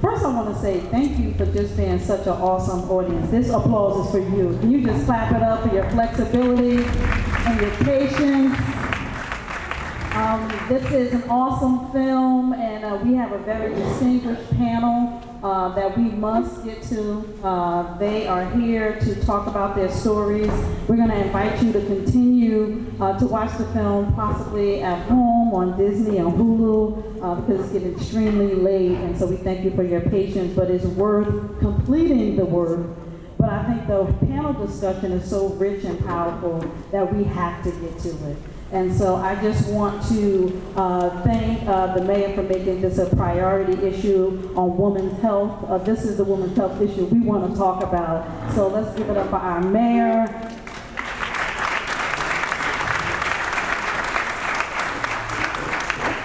First, I want to say thank you for just being such an awesome audience. This applause is for you. Can you just clap it up for your flexibility and your patience? This is an awesome film, and we have a very distinguished panel that we must get to. They are here to talk about their stories. We're going to invite you to continue to watch the film, possibly at home, on Disney, on Hulu, because it's getting extremely late, and so we thank you for your patience, but it's worth completing the work. But I think the panel discussion is so rich and powerful that we have to get to it. And so I just want to thank the mayor for making this a priority issue on women's health. This is the women's health issue we want to talk about. So let's give it up for our mayor.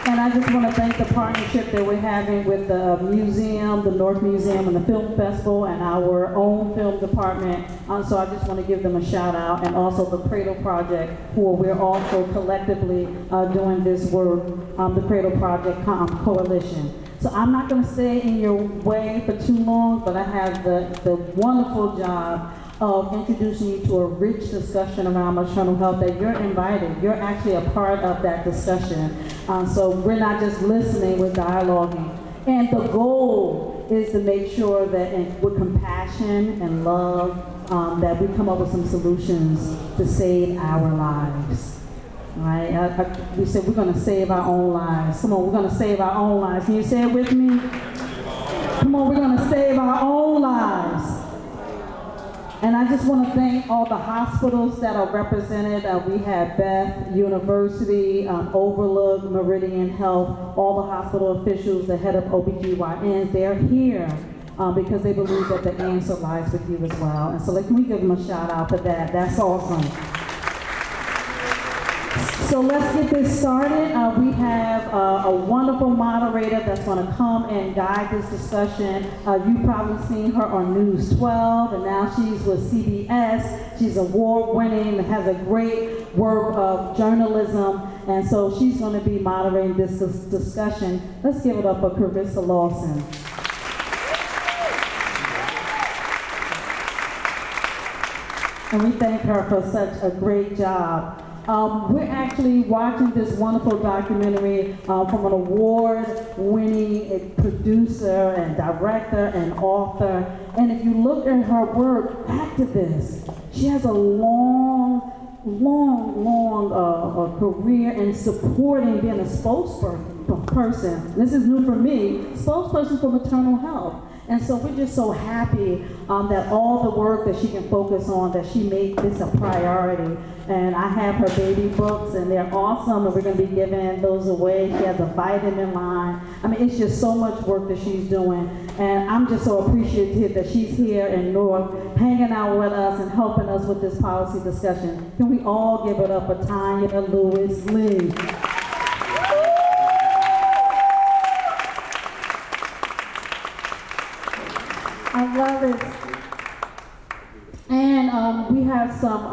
And I just want to thank the partnership that we're having with the museum, the North Museum, and the Film Festival, and our own film department. So I just want to give them a shout out, and also the Cradle Project, who we're also collectively doing this work, the Cradle Project Coalition. So I'm not going to stay in your way for too long, but I have the wonderful job of introducing you to a rich discussion around maternal health that you're invited. You're actually a part of that discussion. So we're not just listening, we're dialoguing. And the goal is to make sure that with compassion and love, that we come up with some solutions to save our lives. All right? We said we're going to save our own lives. Come on, we're going to save our own lives. Can you say it with me? Come on, we're going to save our own lives. And I just want to thank all the hospitals that are represented. We have Beth University, Overlook, Meridian Health, all the hospital officials, the head of OBGYNs, they're here because they believe that the answer lies with you as well. And so let me give them a shout out for that. That's awesome. So let's get this started. We have a wonderful moderator that's going to come and guide this discussion. You've probably seen her on News 12, and now she's with CBS. She's award-winning, has a great work of journalism, and so she's going to be moderating this discussion. Let's give it up for Carissa Lawson. And we thank her for such a great job. We're actually watching this wonderful documentary from an award-winning producer and director and author. And if you look at her work, activist, she has a long career in supporting being a spokesperson. This is new for me, spokesperson for maternal health. And so we're just so happy that all the work that she can focus on, that she made this a priority. And I have her baby books, and they're awesome, and we're going to be giving those away. She has a vitamin line. I mean, it's just so much work that she's doing. And I'm just so appreciative that she's here in North, hanging out with us and helping us with this policy discussion. Can we all give it up for Tanya Lewis Lee? I love it. And we have some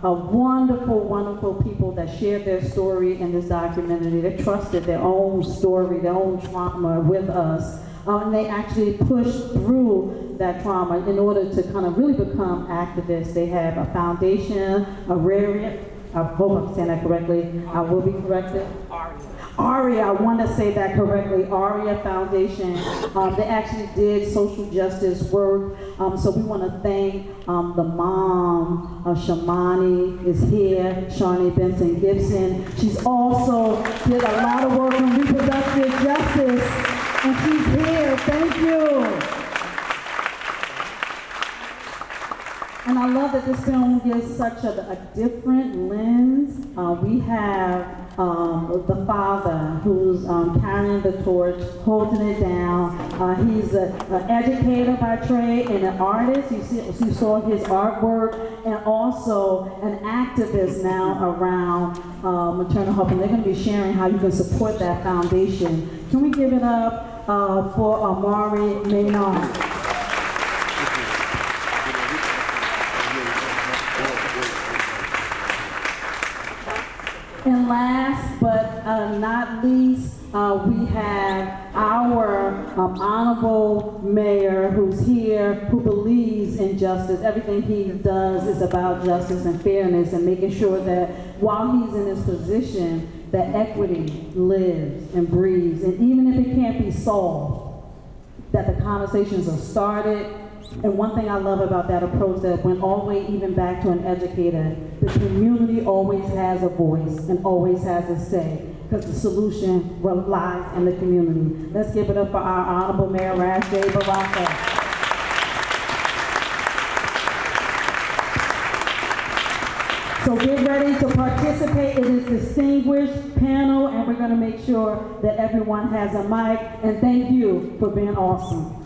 wonderful people that shared their story in this documentary. They trusted their own story, their own trauma with us. And they actually pushed through that trauma in order to kind of really become activists. They have a foundation, I hope I'm saying that correctly. I will be corrected. ARIA, I want to say that correctly, ARIA Foundation. They actually did social justice work. So we want to thank the mom, Shamani is here, Shawnee Benson Gibson. She's also did a lot of work on reproductive justice, and she's here. Thank you. And I love that this film gives such a different lens. We have the father who's carrying the torch, holding it down. He's an educator by trade and an artist. You saw his artwork, and also an activist now around maternal health. And they're going to be sharing how you can support that foundation. Can we give it up for Amari Maynard? And last but not least, we have our honorable mayor who's here, who believes in justice. Everything he does is about justice and fairness and making sure that while he's in his position, that equity lives and breathes. And even if it can't be solved, that the conversations are started. And one thing I love about that approach that went all the way even back to an educator, the community always has a voice and always has a say, because the solution lies in the community. Let's give it up for our Honorable Mayor Rash J. Baraka. So get ready to participate in this distinguished panel, and we're going to make sure that everyone has a mic. And thank you for being awesome.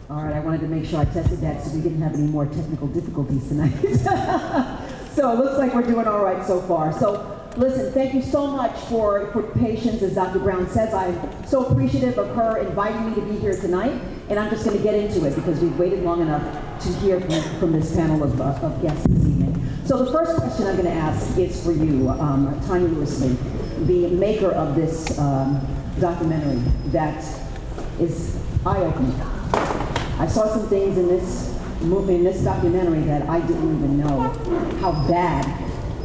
All right, I wanted to make sure I tested that so we didn't have any more technical difficulties tonight. So it looks like we're doing all right so far. So listen, thank you so much for patience, as Dr. Brown says. I'm so appreciative of her inviting me to be here tonight, and I'm just going to get into it because we've waited long enough to hear from this panel of guests this evening. So the first question I'm going to ask is for you, Tanya Lewisley, the maker of this documentary that is eye-opening. I saw some things in this movie, in this documentary, that I didn't even know how bad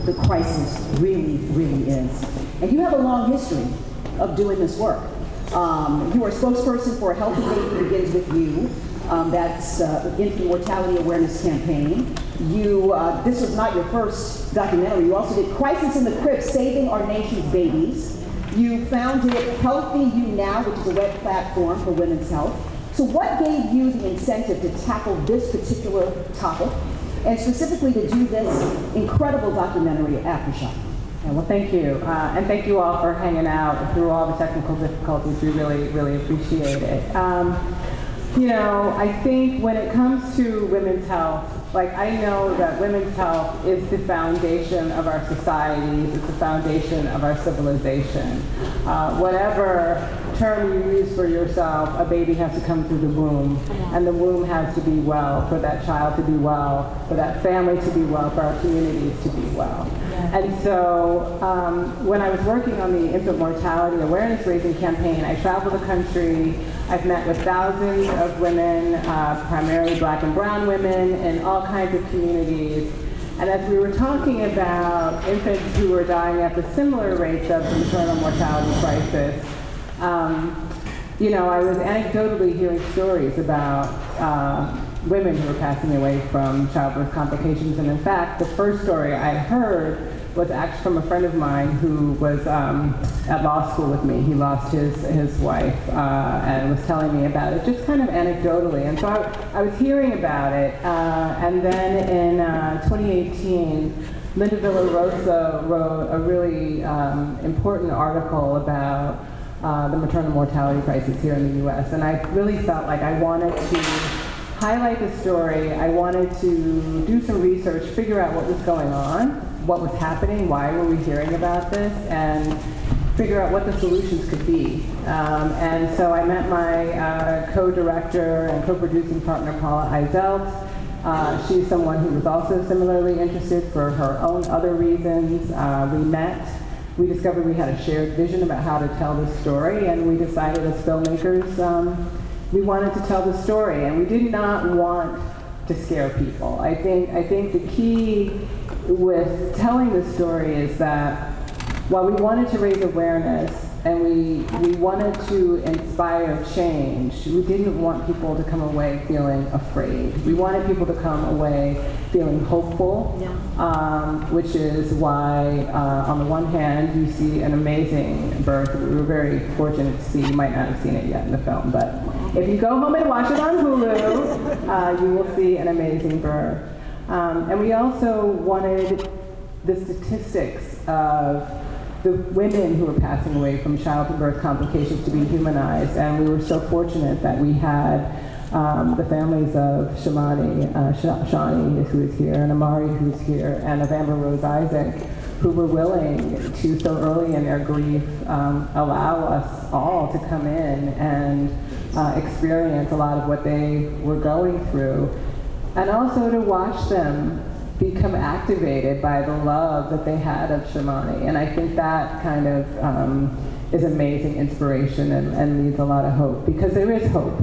the crisis really, really is. And you have a long history of doing this work. You are a spokesperson for A Healthy Baby Begins With You. That's Infant Mortality Awareness Campaign. This was not your first documentary. You also did Crisis in the Crib, Saving Our Nation's Babies. You founded Healthy You Now, which is a web platform for women's health. So what gave you the incentive to tackle this particular topic, and specifically to do this incredible documentary, Aftershock? Yeah, well, thank you. And thank you all for hanging out through all the technical difficulties. We really, really appreciate it. You know, I think when it comes to women's health, like, I know that women's health is the foundation of our societies, it's the foundation of our civilization. Whatever term you use for yourself, a baby has to come through the womb, and the womb has to be well, for that child to be well, for that family to be well, for our communities to be well. And so when I was working on the infant mortality awareness raising campaign, I traveled the country. I've met with thousands of women, primarily Black and brown women, in all kinds of communities. And as we were talking about infants who were dying at the similar rates of the maternal mortality crisis, you know, I was anecdotally hearing stories about women who were passing away from childbirth complications. And in fact, the first story I heard was actually from a friend of mine who was at law school with me. He lost his wife and was telling me about it, just kind of anecdotally. And so I was hearing about it. And then in 2018, Linda Villarosa wrote a really important article about the maternal mortality crisis here in the U.S. And I really felt like I wanted to highlight the story. I wanted to do some research, figure out what was going on, what was happening, why were we hearing about this, and figure out what the solutions could be. And so I met my co-director and co-producing partner, Paula Eizelt. She's someone who was also similarly interested for her own other reasons. We met. We discovered we had a shared vision about how to tell this story, and we decided as filmmakers we wanted to tell the story, and we did not want to scare people. I think the key with telling the story is that while we wanted to raise awareness and we wanted to inspire change, we didn't want people to come away feeling afraid. We wanted people to come away feeling hopeful, which is why on the one hand you see an amazing birth. We were very fortunate to see, you might not have seen it yet in the film, but if you go home and watch it on Hulu, you will see an amazing birth. And we also wanted the statistics of the women who were passing away from childbirth complications to be humanized. And we were so fortunate that we had the families of Shani, who is here, and Amari, who's here, and of Amber Rose Isaac, who were willing to, so early in their grief, allow us all to come in and experience a lot of what they were going through, and also to watch them become activated by the love that they had of Shamani. And I think that kind of is amazing inspiration and leaves a lot of hope, because there is hope.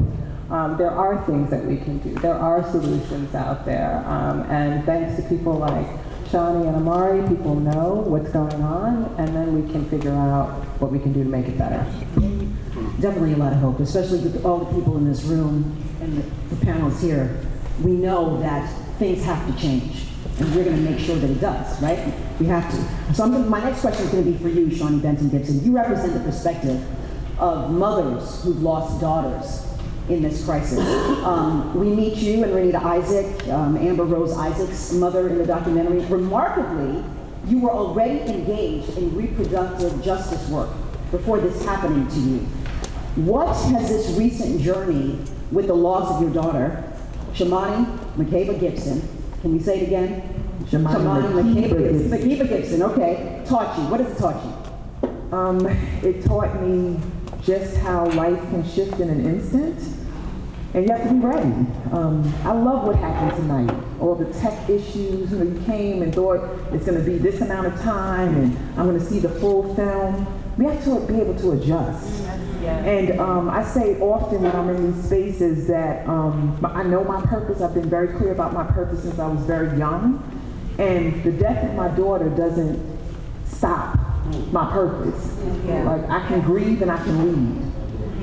There are things that we can do. There are solutions out there. And thanks to people like Shani and Amari, people know what's going on, and then we can figure out what we can do to make it better. Definitely a lot of hope, especially with all the people in this room and the panels here. We know that things have to change, and we're going to make sure that it does, right? We have to. So my next question is going to be for you, Shawnee Benton Gibson. You represent the perspective of mothers who've lost daughters in this crisis. We meet you and Renita Isaac, Amber Rose Isaac's mother in the documentary. Remarkably, you were already engaged in reproductive justice work before this happening to you. What has this recent journey with the loss of your daughter, Shamani Makeba Gibson, can we say it again? Shamani Makeba Gibson, okay, taught you? What has it taught you? It taught me just how life can shift in an instant, and you have to be ready. I love what happened tonight. All the tech issues, you came and thought it's going to be this amount of time, and I'm going to see the full film. We have to be able to adjust. And I say often when I'm in these spaces that I know my purpose. I've been very clear about my purpose since I was very young. And the death of my daughter doesn't stop my purpose. Like, I can grieve and I can lead.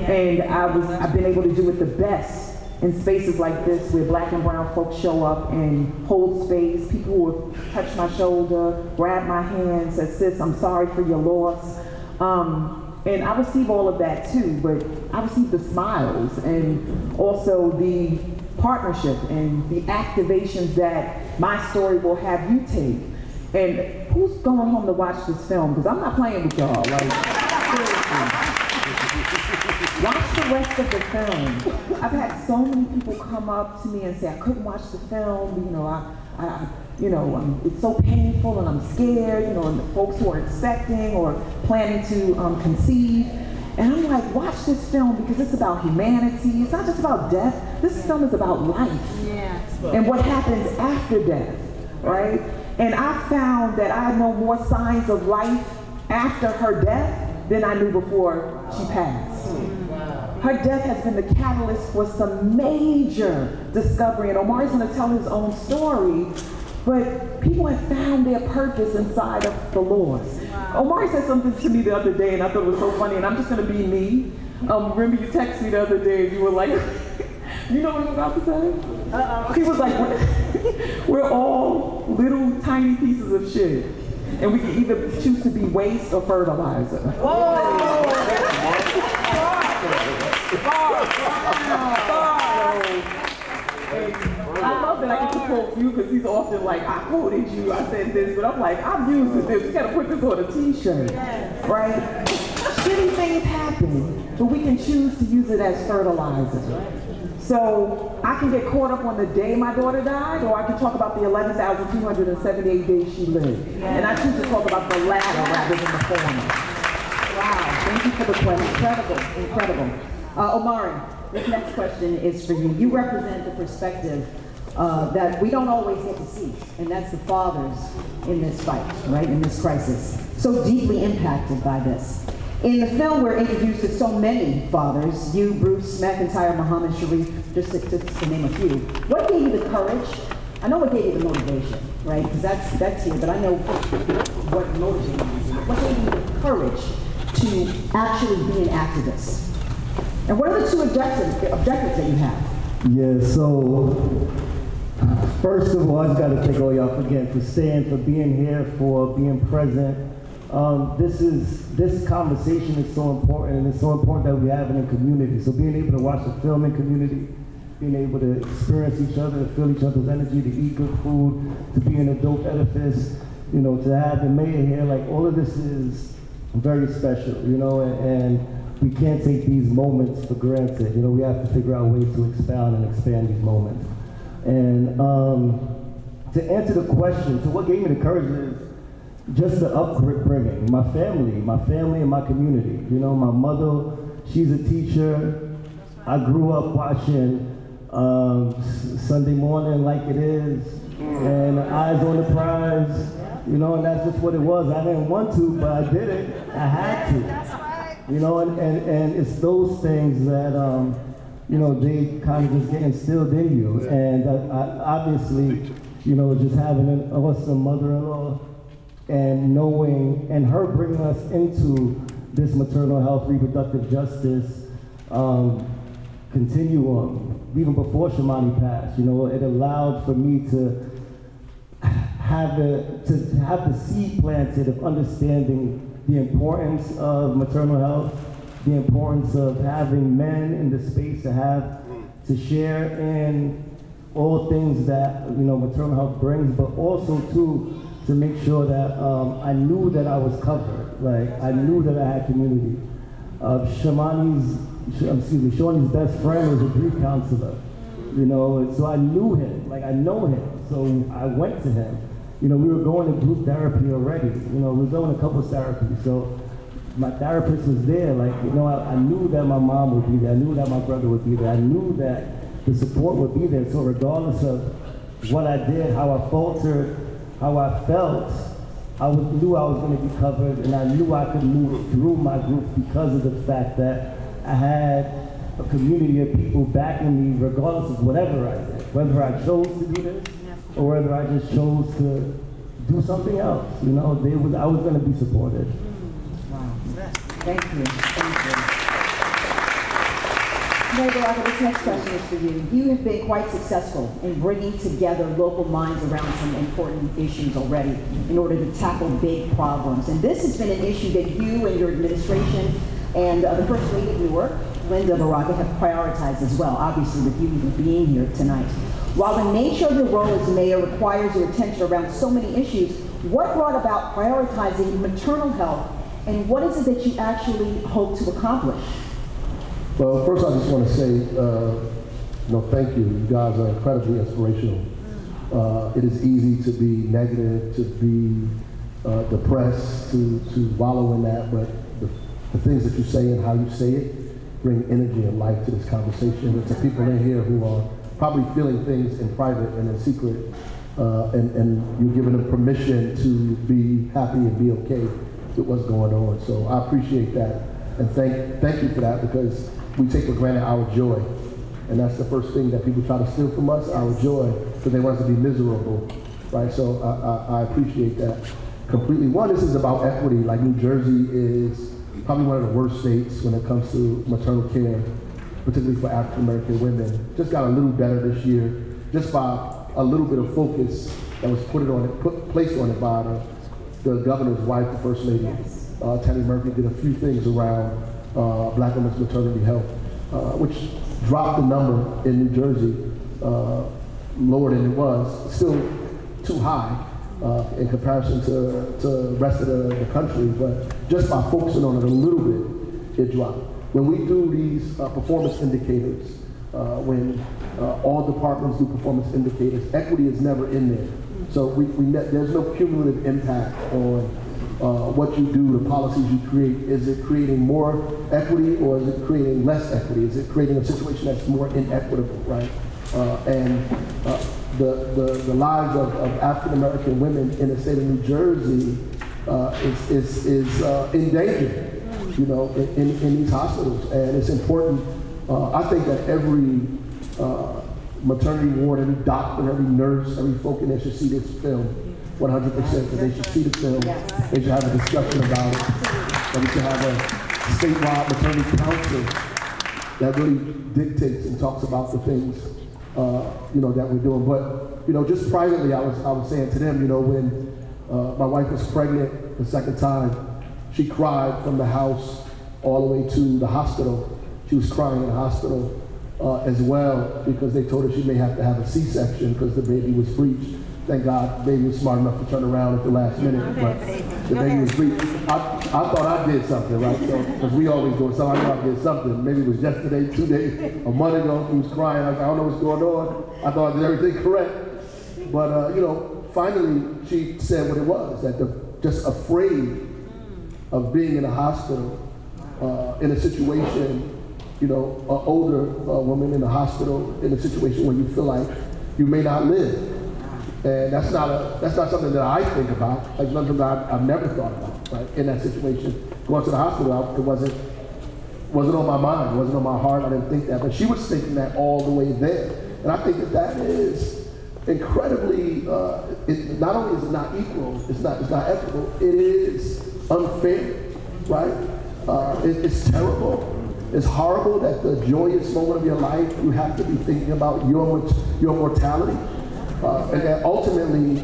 And I've been able to do it the best in spaces like this where Black and brown folks show up and hold space. People will touch my shoulder, grab my hand, say, sis, I'm sorry for your loss. And I receive all of that too, but I receive the smiles and also the partnership and the activations that my story will have you take. And who's going home to watch this film? Because I'm not playing with y'all. Like, seriously. Watch the rest of the film. I've had so many people come up to me and say, I couldn't watch the film, it's so painful and I'm scared, and the folks who are expecting or planning to conceive. And I'm like, watch this film because it's about humanity. It's not just about death. This film is about life. And what happens after death, right? And I found that I know more signs of life after her death than I knew before she passed. Her death has been the catalyst for some major discovery, and Omari's going to tell his own story, but people have found their purpose inside of the loss. Omari said something to me the other day, and I thought it was so funny, and I'm just going to be me. Remember you texted me the other day, and you were like, you know what I'm about to say? He was like, we're all little tiny pieces of shit, and we can either choose to be waste or fertilizer. I love that I get to quote you because he's often like, I quoted you, I said this, but I'm like, I'm using this. We gotta put this on a t-shirt, right? Shitty things happen, but we can choose to use it as fertilizer. So I can get caught up on the day my daughter died, or I can talk about the 11,278 days she lived. And I choose to talk about the latter rather than the former. Wow, thank you for the question. Incredible. Omari, this next question is for you. You represent the perspective that we don't always get to see, and that's the fathers in this fight, right, in this crisis, so deeply impacted by this. In the film, we're introduced to so many fathers, you, Bruce, McIntyre, Muhammad, Sharif, just to name a few. What gave you the courage? I know what gave you the motivation, right, because that's here, but I know what motivated you. What gave you the courage to actually be an activist? And what are the two objectives that you have? Yeah, so first of all, I just got to thank all y'all again for staying, for being here, for being present. This conversation is so important, and it's so important that we have it in community. So being able to watch the film in community, being able to experience each other, to feel each other's energy, to eat good food, to be in a dope edifice, to have the mayor here, like all of this is very special, and we can't take these moments for granted. We have to figure out ways to expound and expand these moments. And to answer the question, so what gave me the courage is just the upbringing, my family and my community. My mother, she's a teacher. I grew up watching Sunday Morning Like It Is, And eyes on the prize, you know, and that's just what it was. I didn't want to, but I did it. I had to. You know, and it's those things that, you know, they kind of just get instilled in you. And I obviously, you know, just having an awesome mother-in-law and knowing, and her bringing us into this maternal health, reproductive justice continuum, even before Shamani passed, you know, it allowed for me to have the seed planted of understanding the importance of maternal health, the importance of having men in the space to share in all things that, you know, maternal health brings, but also too, to make sure that I knew that I was covered. Like, I knew that I had community. Shawnee's best friend was a grief counselor, you know, and so I knew him, like I know him. So I went to him. You know, we were going to group therapy already. You know, we were going to couples therapy. So my therapist was there. Like, you know, I knew that my mom would be there. I knew that my brother would be there. I knew that the support would be there. So regardless of what I did, how I faltered, how I felt, I knew I was going to be covered, and I knew I could move through my group because of the fact that I had a community of people backing me regardless of whatever I did, whether I chose to do this or whether I just chose to do something else. You know, I was going to be supported. Wow. Thank you. Thank you. Mary Baraka, this next question is for you. You have been quite successful in bringing together local minds around some important issues already in order to tackle big problems. And this has been an issue that you and your administration and the First Lady of New York, Linda Baraka, have prioritized as well, obviously with you even being here tonight. While the nature of your role as mayor requires your attention around so many issues, what brought about prioritizing maternal health, and what is it that you actually hope to accomplish? Well, first I just want to say, thank you. You guys are incredibly inspirational. It is easy to be negative, to be depressed, to wallow in that, but the things that you say and how you say it bring energy and life to this conversation. And to people in here who are probably feeling things in private and in secret, and you're giving them permission to be happy and be okay with what's going on. So I appreciate that, and thank you for that, because we take for granted our joy, and that's the first thing that people try to steal from us, our joy, because they want us to be miserable, right? So I appreciate that completely. One, this is about equity. Like, New Jersey is probably one of the worst states when it comes to maternal care, particularly for African American women. Just got a little better this year, just by a little bit of focus that was placed on it by the governor's wife, the First Lady. Tammy Murphy did a few things around Black women's maternity health, which dropped the number in New Jersey lower than it was, still too high in comparison to the rest of the country, but just by focusing on it a little bit, it dropped. When we do these performance indicators, when all departments do performance indicators, equity is never in there. So there's no cumulative impact on what you do, the policies you create. Is it creating more equity, or is it creating less equity? Is it creating a situation that's more inequitable, right? The lives of African American women in the state of New Jersey is in danger, you know, in these hospitals, and it's important. I think that every maternity ward, every doctor, every nurse, every folk in there should see this film. 100%, because they should see the film. They should have a discussion about it. That we should have a statewide maternity council that really dictates and talks about the things, that we're doing. But, just privately, I was saying to them, when my wife was pregnant the second time, she cried from the house all the way to the hospital. She was crying in the hospital as well, because they told her she may have to have a C-section because the baby was breached. Thank God the baby was smart enough to turn around at the last minute, but the baby was breached. I thought I did something, right? Because we always do something. I know I did something. Maybe it was yesterday, 2 days, a month ago. He was crying. I don't know what's going on. I thought I did everything correct. But, finally, she said what it was, that just afraid of being in a hospital, in a situation, an older woman in a hospital, in a situation where you feel like you may not live. And that's not something that I think about. Like something that I've never thought about, right? In that situation, going to the hospital, it wasn't on my mind, it wasn't on my heart. I didn't think that, but she was thinking that all the way there. And I think that is incredibly. Not only is it not equal, it's not ethical. It is unfair, right? It's terrible. It's horrible that the joyous moment of your life you have to be thinking about your mortality. And that ultimately,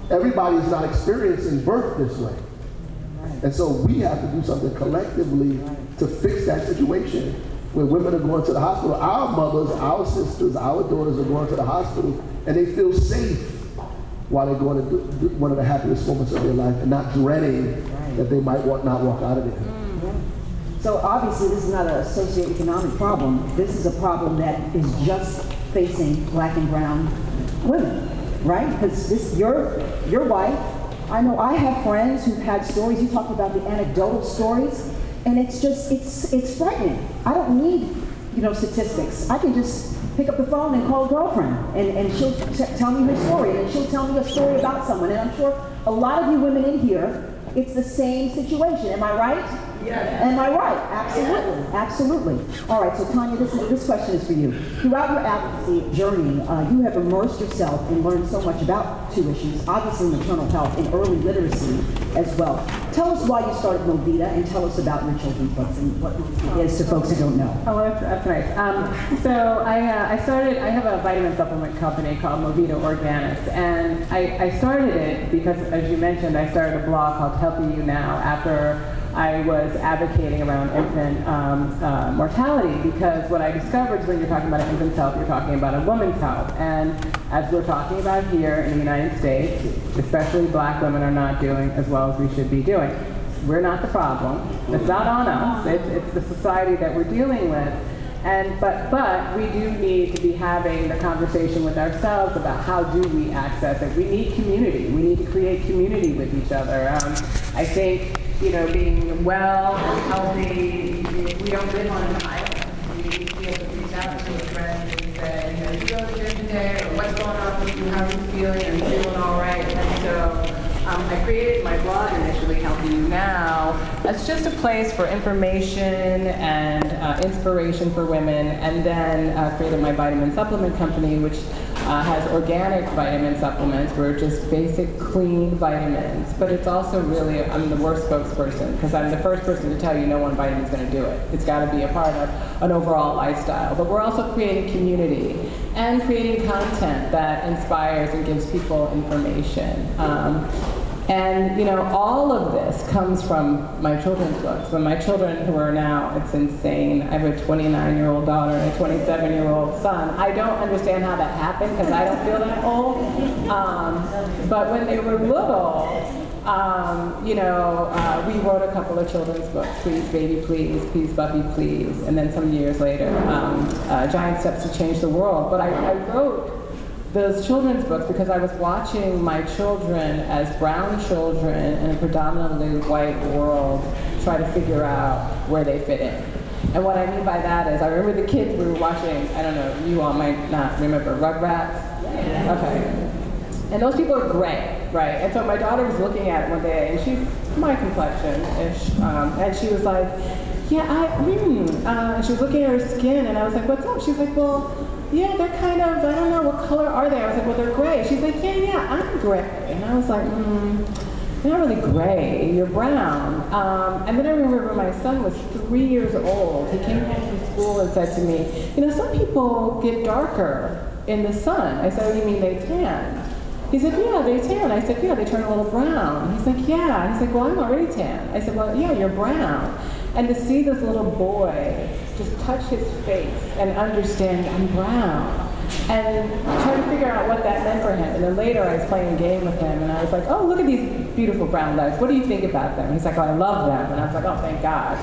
everybody is not experiencing birth this way. And so we have to do something collectively to fix that situation where women are going to the hospital. Our mothers, our sisters, our daughters are going to the hospital and they feel safe while they're going to do one of the happiest moments of their life and not dreading that they might not walk out of there. So obviously this is not a socioeconomic problem. This is a problem that is just facing black and brown women, right? Because you're white. I know I have friends who've had stories. You talked about the anecdotal stories, and it's frightening. I don't need, statistics. I can just pick up the phone and call a girlfriend, and she'll tell me her story, and she'll tell me a story about someone. And I'm sure a lot of you women in here, it's the same situation. Am I right? Yes. Am I right? Absolutely. Yes. Absolutely. All right, so Tanya, this question is for you. Throughout your advocacy journey, you have immersed yourself and learned so much about two issues, obviously maternal health and early literacy as well. Tell us why you started Movita and tell us about your children's books and what it is to folks who don't know. Oh, that's nice. So I have a vitamin supplement company called Movita Organics, and I started it because, as you mentioned, I started a blog called Healthy You Now after I was advocating around infant mortality, because what I discovered is when you're talking about an infant's health, you're talking about a woman's health. And as we're talking about here in the United States, especially black women are not doing as well as we should be doing. We're not the problem. It's not on us. It's the society that we're dealing with. But we do need to be having the conversation with ourselves about how do we access it. We need community. We need to create community with each other. I think, being well and healthy, we don't live on an island. We need to be able to reach out to a friend and say, you go to the gym today, or what's going on with you, how are you feeling, are you feeling all right? And so I created my blog initially, Healthy You Now, as just a place for information and inspiration for women, and then created my vitamin supplement company, which has organic vitamin supplements. We're just basic, clean vitamins. But it's also really, I'm the worst spokesperson, because I'm the first person to tell you no one vitamin is going to do it. It's got to be a part of an overall lifestyle. But we're also creating community and creating content that inspires and gives people information. And all of this comes from my children's books. When my children, who are now, it's insane, I have a 29-year-old daughter and a 27-year-old son. I don't understand how that happened because I don't feel that old. But when they were little, we wrote a couple of children's books, Please Baby Please, Please Puppy Please, and then some years later, Giant Steps to Change the World. But I wrote those children's books because I was watching my children as brown children in a predominantly white world try to figure out where they fit in. And what I mean by that is, I remember the kids we were watching, I don't know, you all might not remember, Rugrats? Yeah. Okay. And those people are gray, right? And so my daughter was looking at it one day, and she's my complexion-ish, and she was like, and she was looking at her skin, and I was like, what's up? She's like, well, yeah, they're kind of, I don't know, what color are they? I was like, well, they're gray. She's like, yeah, I'm gray. And I was like, you're not really gray, you're brown. And then I remember my son was 3 years old. He came home from school and said to me, some people get darker in the sun. I said, oh, you mean they tan? He said, yeah, they tan. I said, yeah, they turn a little brown. He's like, yeah. He's like, well, I'm already tan. I said, well, yeah, you're brown. And to see this little boy just touch his face and understand I'm brown, and try to figure out what that meant for him. And then later I was playing a game with him, and I was like, oh, look at these beautiful brown legs. What do you think about them? He's like, oh, I love them. And I was like, oh, thank God.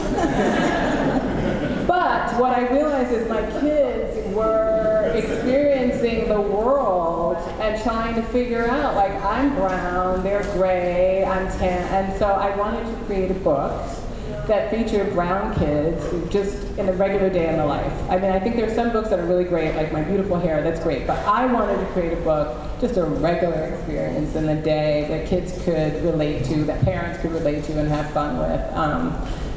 But what I realized is my kids were experiencing the world and trying to figure out, like, I'm brown, they're gray, I'm tan. And so I wanted to create a book that feature brown kids just in a regular day in the life. I mean, I think there's some books that are really great, like My Beautiful Hair, that's great, but I wanted to create a book just a regular experience in the day that kids could relate to, that parents could relate to and have fun with.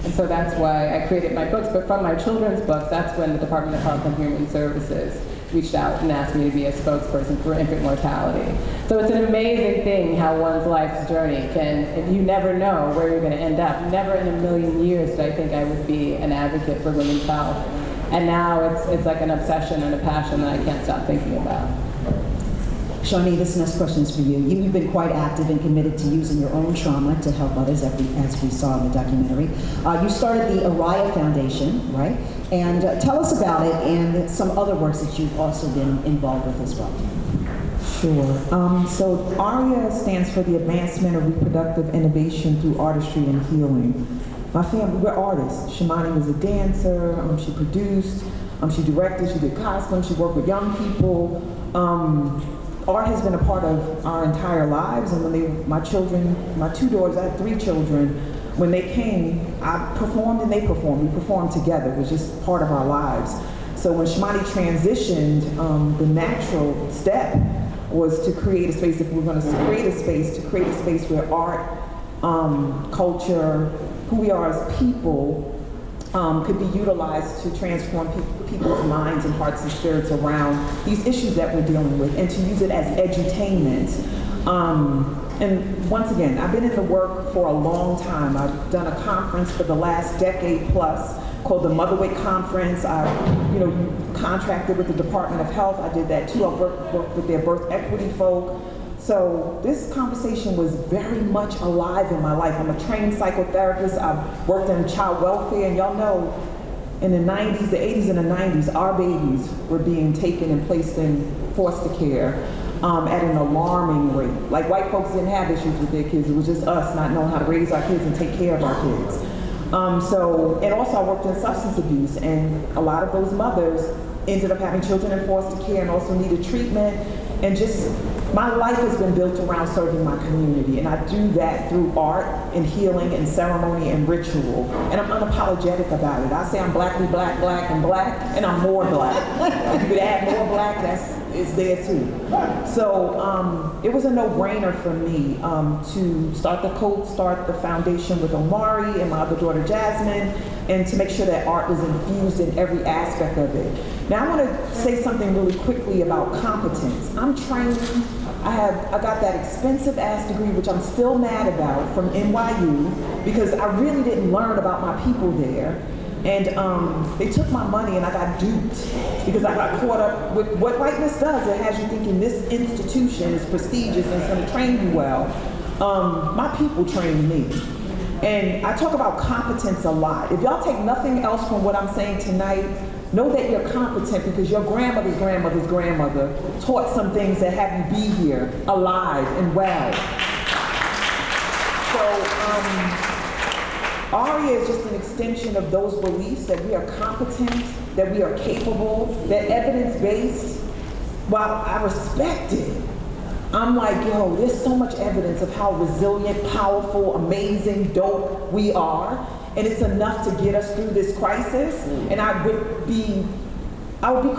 And so that's why I created my books. But from my children's books, that's when the Department of Health and Human Services reached out and asked me to be a spokesperson for infant mortality. So it's an amazing thing how one's life's journey can, you never know where you're going to end up. Never in a million years did I think I would be an advocate for women's health. And now it's like an obsession and a passion that I can't stop thinking about. Shawnee, this next question is for you. You've been quite active and committed to using your own trauma to help others, as we saw in the documentary. You started the Araya Foundation, right? And tell us about it and some other works that you've also been involved with as well. Sure. So ARIA stands for the Advancement of Reproductive Innovation Through Artistry and Healing. My family, we're artists. Shimani was a dancer, she produced, she directed, she did costumes, she worked with young people. Art has been a part of our entire lives, and when my children, my two daughters, I have 3 children, when they came, I performed and they performed. We performed together. It was just part of our lives. So when Shimani transitioned, the natural step was to create a space, if we were going to create a space where art, culture, who we are as people, could be utilized to transform people's minds and hearts and spirits around these issues that we're dealing with, and to use it as edutainment. And once again, I've been in the work for a long time. I've done a conference for the last decade plus called the Motherweight Conference. I, contracted with the Department of Health. I did that too. I worked with their birth equity folk. So this conversation was very much alive in my life. I'm a trained psychotherapist. I've worked in child welfare, and y'all know in the 90s, the 80s and the 90s, our babies were being taken and placed in foster care at an alarming rate. Like, white folks didn't have issues with their kids. It was just us not knowing how to raise our kids and take care of our kids. And also I worked in substance abuse, and a lot of those mothers ended up having children in foster care and also needed treatment. And just, my life has been built around serving my community, and I do that through art and healing and ceremony and ritual. And I'm unapologetic about it. I say I'm blackly black, black, and black, and I'm more black. If you could add more black, it's there too. So it was a no-brainer for me to start the foundation with Omari and my other daughter Jasmine, and to make sure that art was infused in every aspect of it. Now I want to say something really quickly about competence. I'm trained. I got that expensive ass degree, which I'm still mad about, from NYU, because I really didn't learn about my people there. And they took my money and I got duped because I got caught up with what whiteness does. It has you thinking this institution is prestigious and it's going to train you well. My people trained me. And I talk about competence a lot. If y'all take nothing else from what I'm saying tonight, know that you're competent because your grandmother's grandmother's grandmother taught some things that have you be here, alive and well. So ARIA is just an extension of those beliefs that we are competent, that we are capable, that evidence-based. While I respect it, I'm like, yo, there's so much evidence of how resilient, powerful, amazing, dope we are. And it's enough to get us through this crisis. And I would be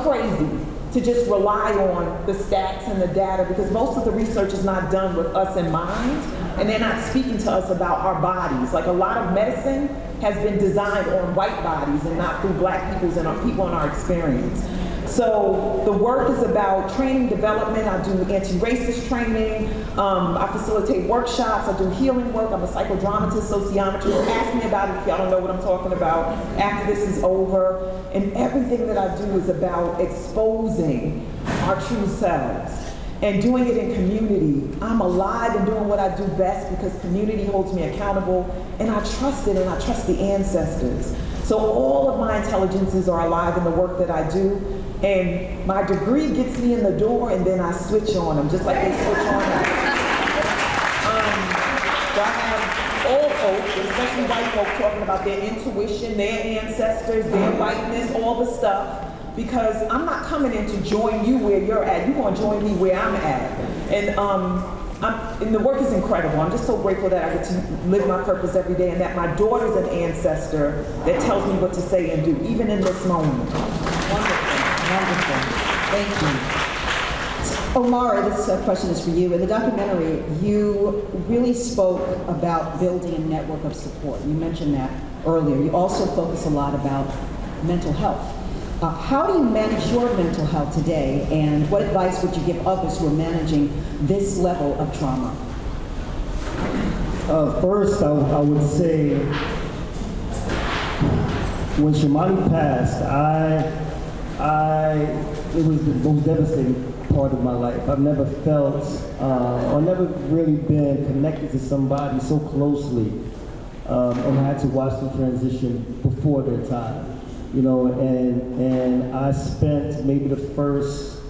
crazy to just rely on the stats and the data, because most of the research is not done with us in mind, and they're not speaking to us about our bodies. Like, a lot of medicine has been designed on white bodies and not through black people's and our people in our experience. So the work is about training development. I do anti-racist training. I facilitate workshops. I do healing work. I'm a psychodramatist, sociometrist. Ask me about it if y'all don't know what I'm talking about after this is over. And everything that I do is about exposing our true selves and doing it in community. I'm alive and doing what I do best because community holds me accountable, and I trust it, and I trust the ancestors. So all of my intelligences are alive in the work that I do. And my degree gets me in the door, and then I switch on them, just like they switch on us. So I have all folks, especially white folks, talking about their intuition, their ancestors, their whiteness, all the stuff. Because I'm not coming in to join you where you're at. You're going to join me where I'm at. And the work is incredible. I'm just so grateful that I get to live my purpose every day, and that my daughter's an ancestor that tells me what to say and do, even in this moment. Wonderful. Wonderful. Thank you. Omar, this question is for you. In the documentary, you really spoke about building a network of support. You mentioned that earlier. You also focus a lot about mental health. How do you manage your mental health today, and what advice would you give others who are managing this level of trauma? First, I would say, when Shimani passed, it was the most devastating part of my life. I've never felt, or never really been connected to somebody so closely, and had to watch them transition before their time. You know, and I spent maybe the first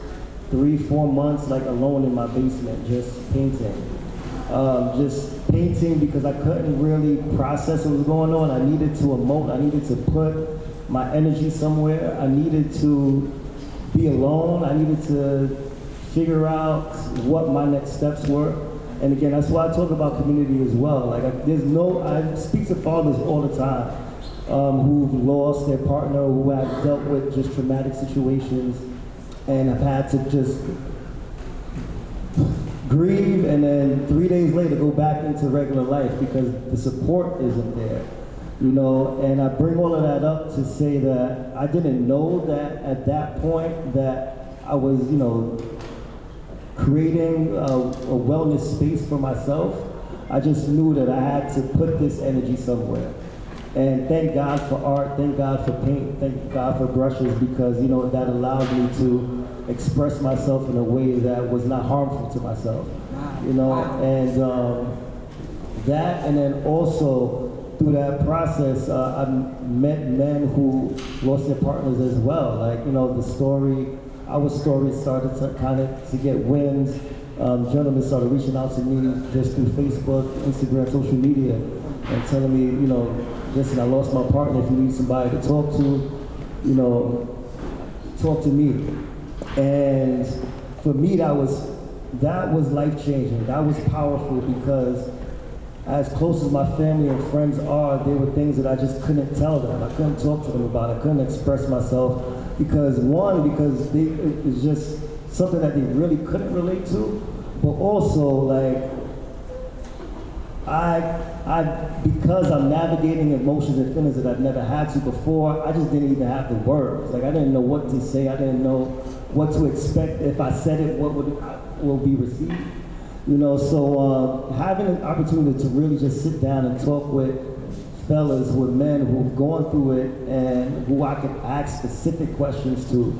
3-4 months like alone in my basement, just painting. Just painting because I couldn't really process what was going on. I needed to emote, I needed to put my energy somewhere. I needed to be alone. I needed to figure out what my next steps were. And again, that's why I talk about community as well. Like, I speak to fathers all the time. Who've lost their partner, who have dealt with just traumatic situations and have had to just grieve and then 3 days later go back into regular life because the support isn't there, you know. And I bring all of that up to say that I didn't know that at that point that I was, you know, creating a wellness space for myself. I just knew that I had to put this energy somewhere. And thank God for art, thank God for paint, thank God for brushes, because, you know, that allowed me to express myself in a way that was not harmful to myself. You know, and that, and then also through that process, I met men who lost their partners as well. Like, you know, our story started to kind of to get wind. Gentlemen started reaching out to me just through Facebook, Instagram, social media, and telling me, you know, listen, I lost my partner. If you need somebody to talk to, you know, talk to me. And for me, that was life-changing. That was powerful because as close as my family and friends are, there were things that I just couldn't tell them. I couldn't talk to them about it. I couldn't express myself because it was just something that they really couldn't relate to, but also like, because I'm navigating emotions and feelings that I've never had to before, I just didn't even have the words. Like, I didn't know what to say. I didn't know what to expect. If I said it, what will be received? You know, so having an opportunity to really just sit down and talk with fellas, with men who've gone through it and who I could ask specific questions to,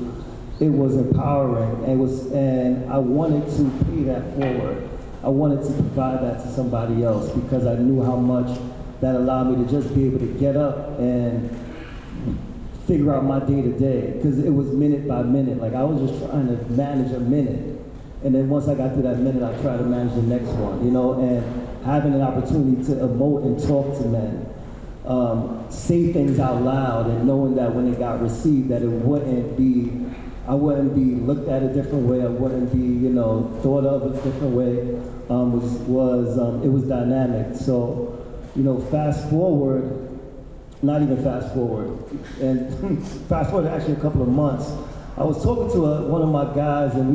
it was empowering. And I wanted to pay that forward. I wanted to provide that to somebody else because I knew how much that allowed me to just be able to get up and figure out my day to day, because it was minute by minute. Like, I was just trying to manage a minute. And then once I got through that minute, I tried to manage the next one, you know, and having an opportunity to emote and talk to men, say things out loud, and knowing that when it got received, that I wouldn't be looked at a different way. I wouldn't be, you know, thought of a different way. It was dynamic. So, you know, not even fast forward, and fast forward actually a couple of months. I was talking to one of my guys, and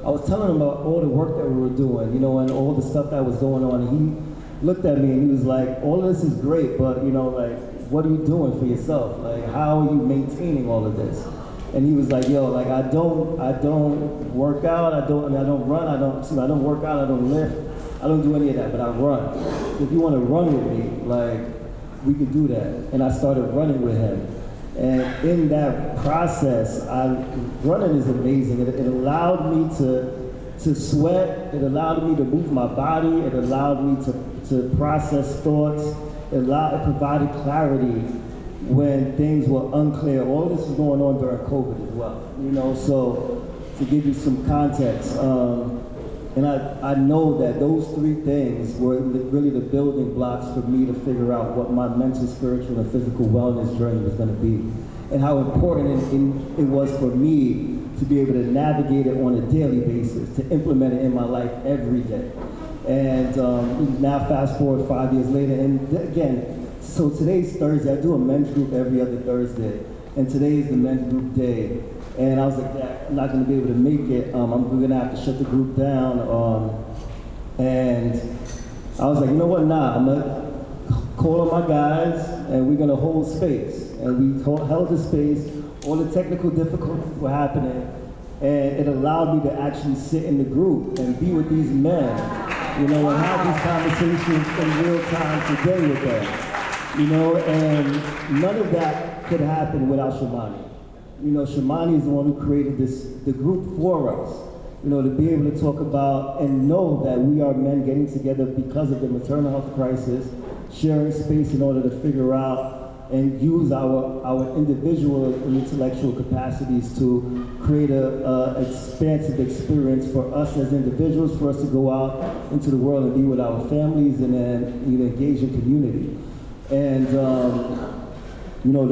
I was telling him about all the work that we were doing, you know, and all the stuff that was going on. And he looked at me and he was like, all of this is great, but, you know, like, what are you doing for yourself? Like, how are you maintaining all of this? And he was like, yo, like, I don't work out, I don't run, I don't work out, I don't lift, I don't do any of that, but I run. If you want to run with me, like, we could do that. And I started running with him. And in that process, running is amazing. It allowed me to sweat, it allowed me to move my body, it allowed me to process thoughts, it provided clarity when things were unclear. All this was going on during COVID as well, you know, so to give you some context, and I know that those three things were really the building blocks for me to figure out what my mental, spiritual, and physical wellness journey was going to be, and how important it was for me to be able to navigate it on a daily basis, to implement it in my life every day. And now fast forward 5 years later, and again, so today's Thursday. I do a men's group every other Thursday. and today is the men's group day. And I was like, yeah, I'm not going to be able to make it. We're going to have to shut the group down. And I was like, you know what? Nah, I'm going to call on my guys, and we're going to hold space. And we held the space. All the technical difficulties were happening, and it allowed me to actually sit in the group and be with these men, you know, and have these conversations in real time today with them, you know, and none of that could happen without Shamani. You know, Shamani is the one who created the group for us, you know, to be able to talk about and know that we are men getting together because of the maternal health crisis, sharing space in order to figure out and use our individual and intellectual capacities to create a expansive experience for us as individuals, for us to go out into the world and be with our families and then engage in community. And you know,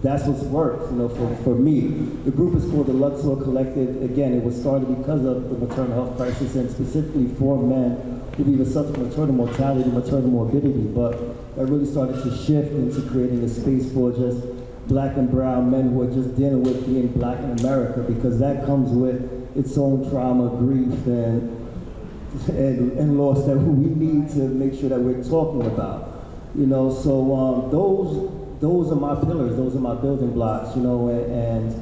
that's what's worked, you know, for me. The group is called the Luxor Collective. Again, it was started because of the maternal health crisis and specifically for men who either suffer maternal mortality, maternal morbidity, but that really started to shift into creating a space for just black and brown men who are just dealing with being black in America, because that comes with its own trauma, grief, and loss that we need to make sure that we're talking about. You know, so those are my pillars, those are my building blocks, you know, and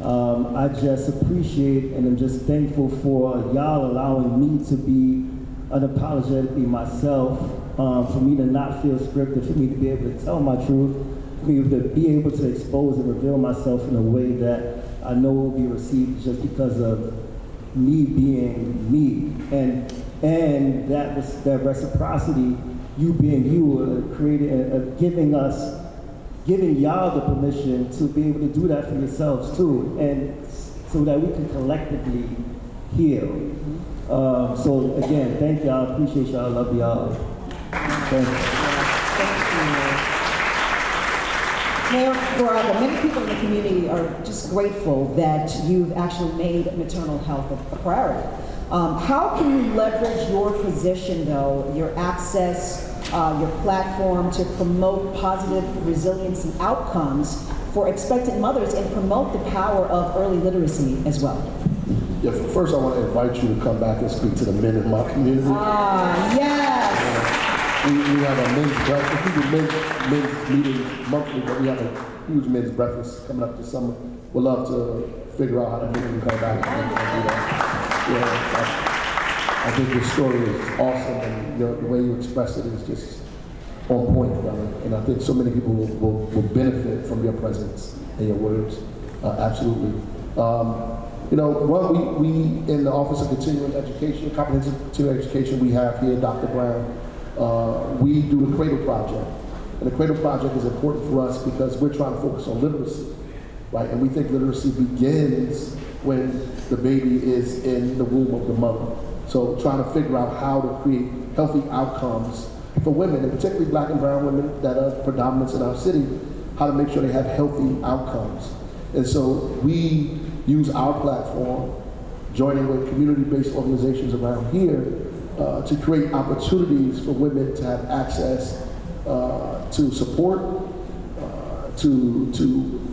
I just appreciate and I'm just thankful for y'all allowing me to be unapologetically myself, for me to not feel scripted, for me to be able to tell my truth, for me to be able to expose and reveal myself in a way that I know will be received just because of me being me. And that reciprocity, you being you, giving y'all the permission to be able to do that for yourselves too, and so that we can collectively heal. So again, thank y'all, appreciate y'all, love y'all. Thank you. Mayor Braga, many people in the community are just grateful that you've actually made maternal health a priority. How can you leverage your position, though, your access, your platform to promote positive resilience and outcomes for expectant mothers and promote the power of early literacy as well? Yeah, first I want to invite you to come back and speak to the men in my community. Yes! We have a men's breakfast. We do men's meetings monthly, but we have a huge men's breakfast coming up this summer. We'd love to figure out how to make them come back and do that. Yeah, I think your story is awesome, and the way you express it is just on point, brother. And I think so many people will benefit from your presence and your words. Absolutely. You know, we in the Office of Continuing Education, Comprehensive Continuing Education, we have here Dr. Brown. We do the Cradle Project. And the Cradle Project is important for us because we're trying to focus on literacy, right? And we think literacy begins when the baby is in the womb of the mother. So trying to figure out how to create healthy outcomes for women, and particularly black and brown women that are predominant in our city, how to make sure they have healthy outcomes. And so we use our platform, joining with community-based organizations around here, to create opportunities for women to have access to support, to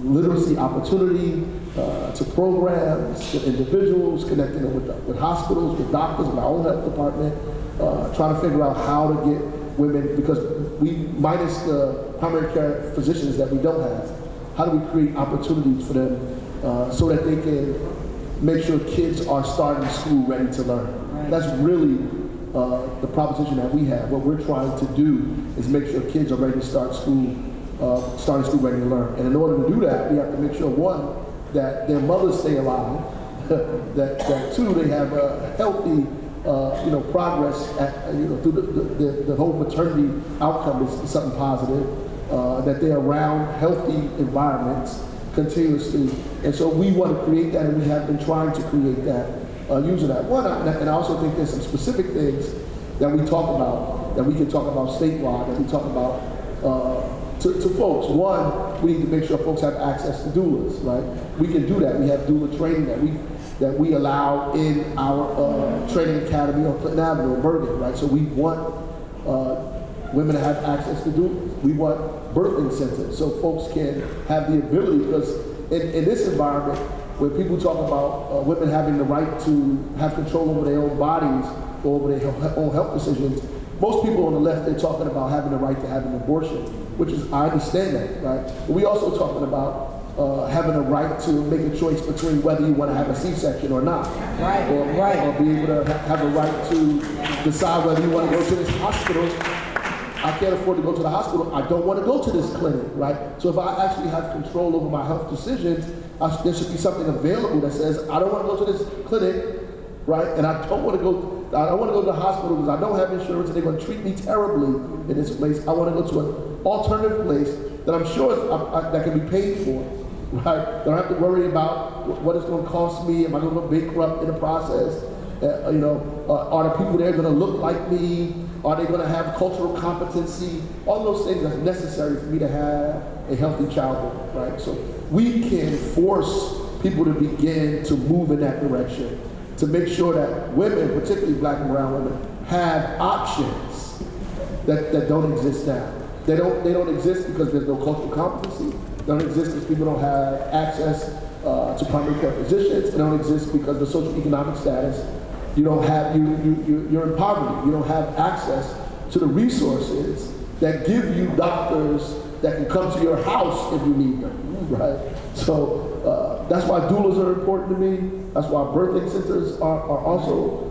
literacy opportunity, to programs, to individuals, connecting them with hospitals, with doctors, with our own health department, trying to figure out how to get women, because we, minus the primary care physicians that we don't have, how do we create opportunities for them so that they can make sure kids are starting school ready to learn. Right. That's really the proposition that we have. What we're trying to do is make sure kids are ready to start school, starting school ready to learn. And in order to do that, we have to make sure, one, that their mothers stay alive, that two, they have a healthy progress through the whole maternity outcome is something positive, that they're around healthy environments continuously. And so we want to create that, and we have been trying to create that using that. One, and I also think there's some specific things that we talk about, that we can talk about statewide, that we talk about to folks. One, we need to make sure folks have access to doulas, right? We can do that. We have doula training that we allow in our training academy on Clinton Avenue in Bergen, right? So we want women to have access to doulas. We want birthing centers so folks can have the ability, because in this environment, where people talk about women having the right to have control over their own bodies, or over their own health decisions, most people on the left, they're talking about having the right to have an abortion, which is, I understand that, right? But we also talking about having a right to make a choice between whether you want to have a C-section or not. Right, or right. be able to have a right to decide whether you want to go to this hospital. I can't afford to go to the hospital. I don't want to go to this clinic, right? So if I actually have control over my health decisions, there should be something available that says, I don't want to go to this clinic, right? And I don't want to go to the hospital because I don't have insurance and they're going to treat me terribly in this place. I want to go to an alternative place that I'm sure that can be paid for, right? Don't have to worry about what it's going to cost me. Am I going to go bankrupt in the process? Are the people there going to look like me? Are they going to have cultural competency? All those things are necessary for me to have a healthy childhood, right? So we can force people to begin to move in that direction, to make sure that women, particularly black and brown women, have options that don't exist now. They don't exist because there's no cultural competency. They don't exist because people don't have access to primary care physicians. They don't exist because of the socioeconomic status. You don't have, you're in poverty. You don't have access to the resources that give you doctors that can come to your house if you need them, right? So that's why doulas are important to me. That's why birthing centers are also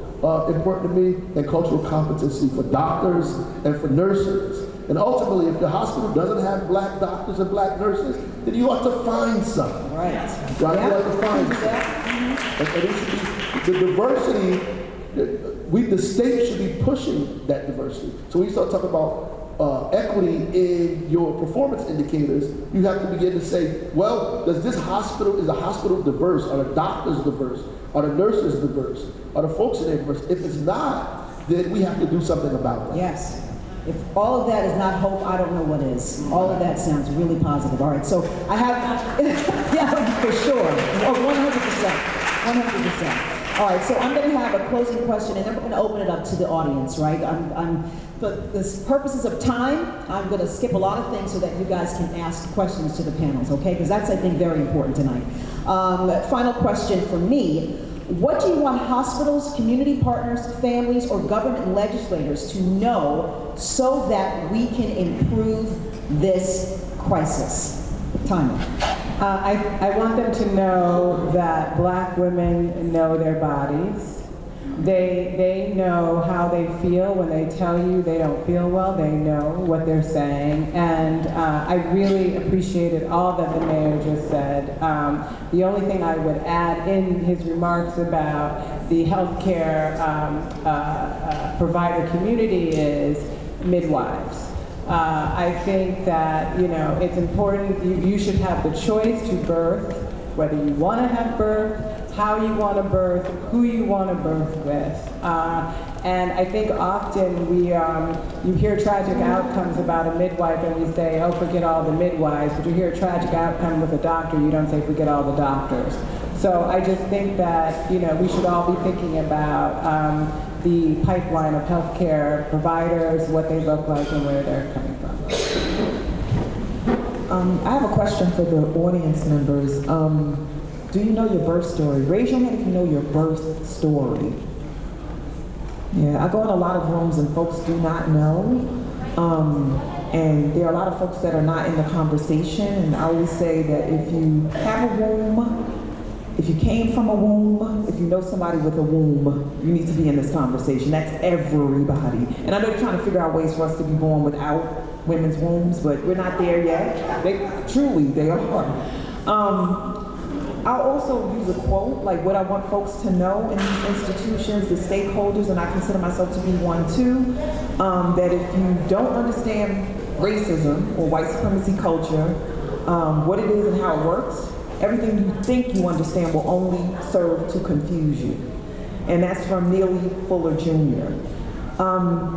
important to me, and cultural competency for doctors and for nurses. And ultimately, if the hospital doesn't have black doctors and black nurses, then you ought to find some. Right. Right? You ought to find some. And it should be, the diversity, the state should be pushing that diversity. So when you start talking about equity in your performance indicators, you have to begin to say, well, is the hospital diverse? Are the doctors diverse? Are the nurses diverse? Are the folks in there diverse? If it's not, then we have to do something about that. Yes. If all of that is not hope, I don't know what is. All of that sounds really positive. All right, so I have, yeah, for sure. Oh, 100%. 100%. All right, so I'm going to have a closing question, and then we're going to open it up to the audience, right? For the purposes of time, I'm going to skip a lot of things so that you guys can ask questions to the panels, okay? Because that's, I think, very important tonight. Final question for me. What do you want hospitals, community partners, families, or government legislators to know so that we can improve this crisis? Tanya. I want them to know that black women know their bodies. They know how they feel when they tell you they don't feel well. They know what they're saying. And I really appreciated all that the mayor just said. The only thing I would add in his remarks about the healthcare provider community is midwives. I think that, it's important, you should have the choice to birth, whether you want to have birth, how you want to birth, who you want to birth with. And I think often you hear tragic outcomes about a midwife and we say, oh, forget all the midwives, but you hear a tragic outcome with a doctor, you don't say forget all the doctors. So I just think that, we should all be thinking about the pipeline of healthcare providers, what they look like and where they're coming from. I have a question for the audience members. Do you know your birth story? Raise your hand if you know your birth story. Yeah, I go in a lot of rooms and folks do not know. And there are a lot of folks that are not in the conversation. And I always say that if you have a womb, if you came from a womb, if you know somebody with a womb, you need to be in this conversation. That's everybody. And I know you're trying to figure out ways for us to be born without women's wombs, but we're not there yet. They are. I'll also use a quote, like what I want folks to know in these institutions, the stakeholders, and I consider myself to be one too, that if you don't understand racism or white supremacy culture, what it is and how it works, everything you think you understand will only serve to confuse you. And that's from Neely Fuller Jr.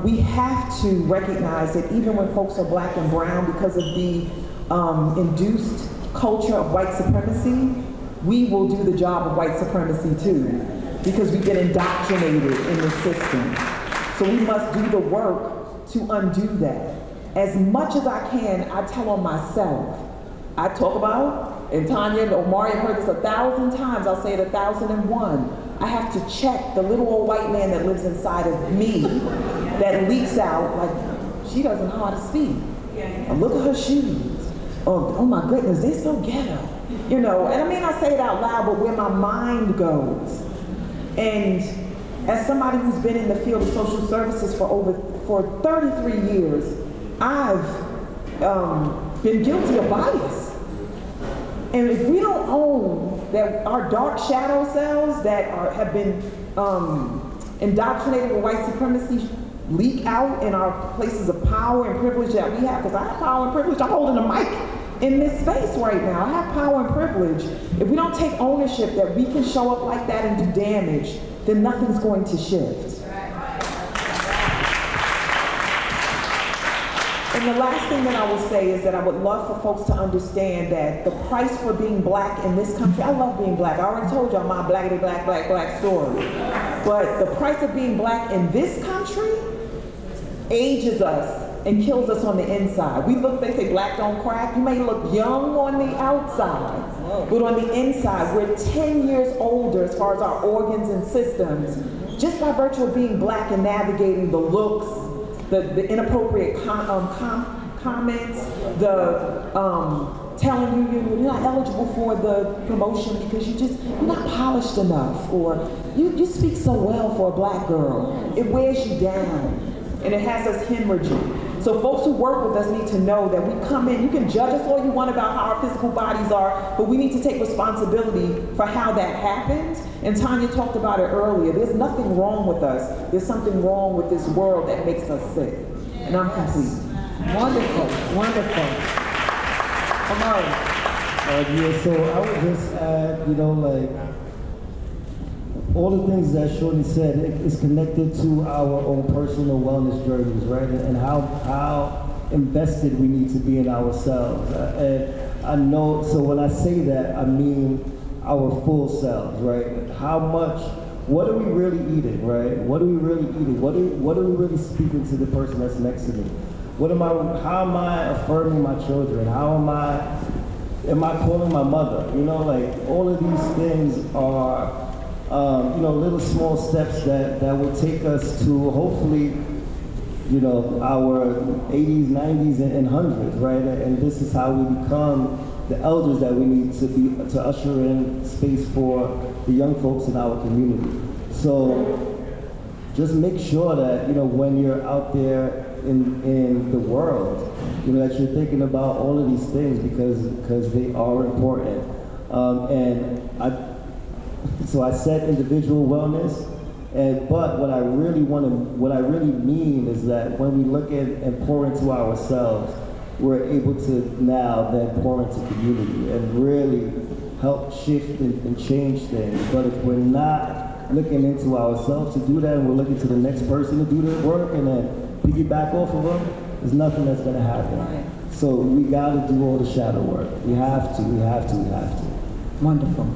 We have to recognize that even when folks are black and brown, because of the induced culture of white supremacy, we will do the job of white supremacy too, because we've been indoctrinated in the system. So we must do the work to undo that. as much as I can, I tell on myself. I talk about, and Tanya and Omari have heard this 1,000 times, I'll say it 1,001. I have to check the little old white man that lives inside of me that leaks out like, she doesn't know how to speak. And look at her shoes. Oh my goodness, they're so ghetto. You know, and I mean, I say it out loud, but where my mind goes. And as somebody who's been in the field of social services for 33 years, I've been guilty of bias. And if we don't own that our dark shadow selves that have been indoctrinated with white supremacy leak out in our places of power and privilege that we have, because I have power and privilege. I'm holding a mic in this space right now. I have power and privilege. If we don't take ownership that we can show up like that and do damage, then nothing's going to shift. And the last thing that I will say is that I would love for folks to understand that the price for being black in this country, I love being black. I already told y'all my blackity black, black, black story. But the price of being black in this country ages us and kills us on the inside. We look, they say black don't crack. You may look young on the outside, but on the inside, we're 10 years older as far as our organs and systems, just by virtue of being black and navigating the looks, the inappropriate comments, the telling you're not eligible for the promotion because you're not polished enough, or you speak so well for a black girl. It wears you down, and it has us hemorrhaging. So folks who work with us need to know that we come in, you can judge us all you want about how our physical bodies are, but we need to take responsibility for how that happened. And Tanya talked about it earlier. There's nothing wrong with us. There's something wrong with this world that makes us sick. And I'm complete. Wonderful, wonderful. Omari. Yeah, so I would just add, you know, like, all the things that Shorty said is connected to our own personal wellness journeys, right? And how invested we need to be in ourselves. And I know, so when I say that, I mean our full selves, right? How much, what are we really eating, right? What are we really eating? What are we really speaking to the person that's next to me? How am I affirming my children? Am I calling my mother? You know, like, all of these things are, you know, little small steps that will take us to hopefully, you know, our 80s, 90s, and 100s, right? And this is how we become the elders that we need to usher in space for the young folks in our community. So just make sure that, you know, when you're out there in the world, you know, that you're thinking about all of these things because they are important. So I said individual wellness, but what I really mean is that when we look at and pour into ourselves, we're able to now then pour into community and really help shift and change things. But if we're not looking into ourselves to do that, and we're looking to the next person to do the work and then piggyback off of them, there's nothing that's going to happen. So we got to do all the shadow work. We have to. Wonderful.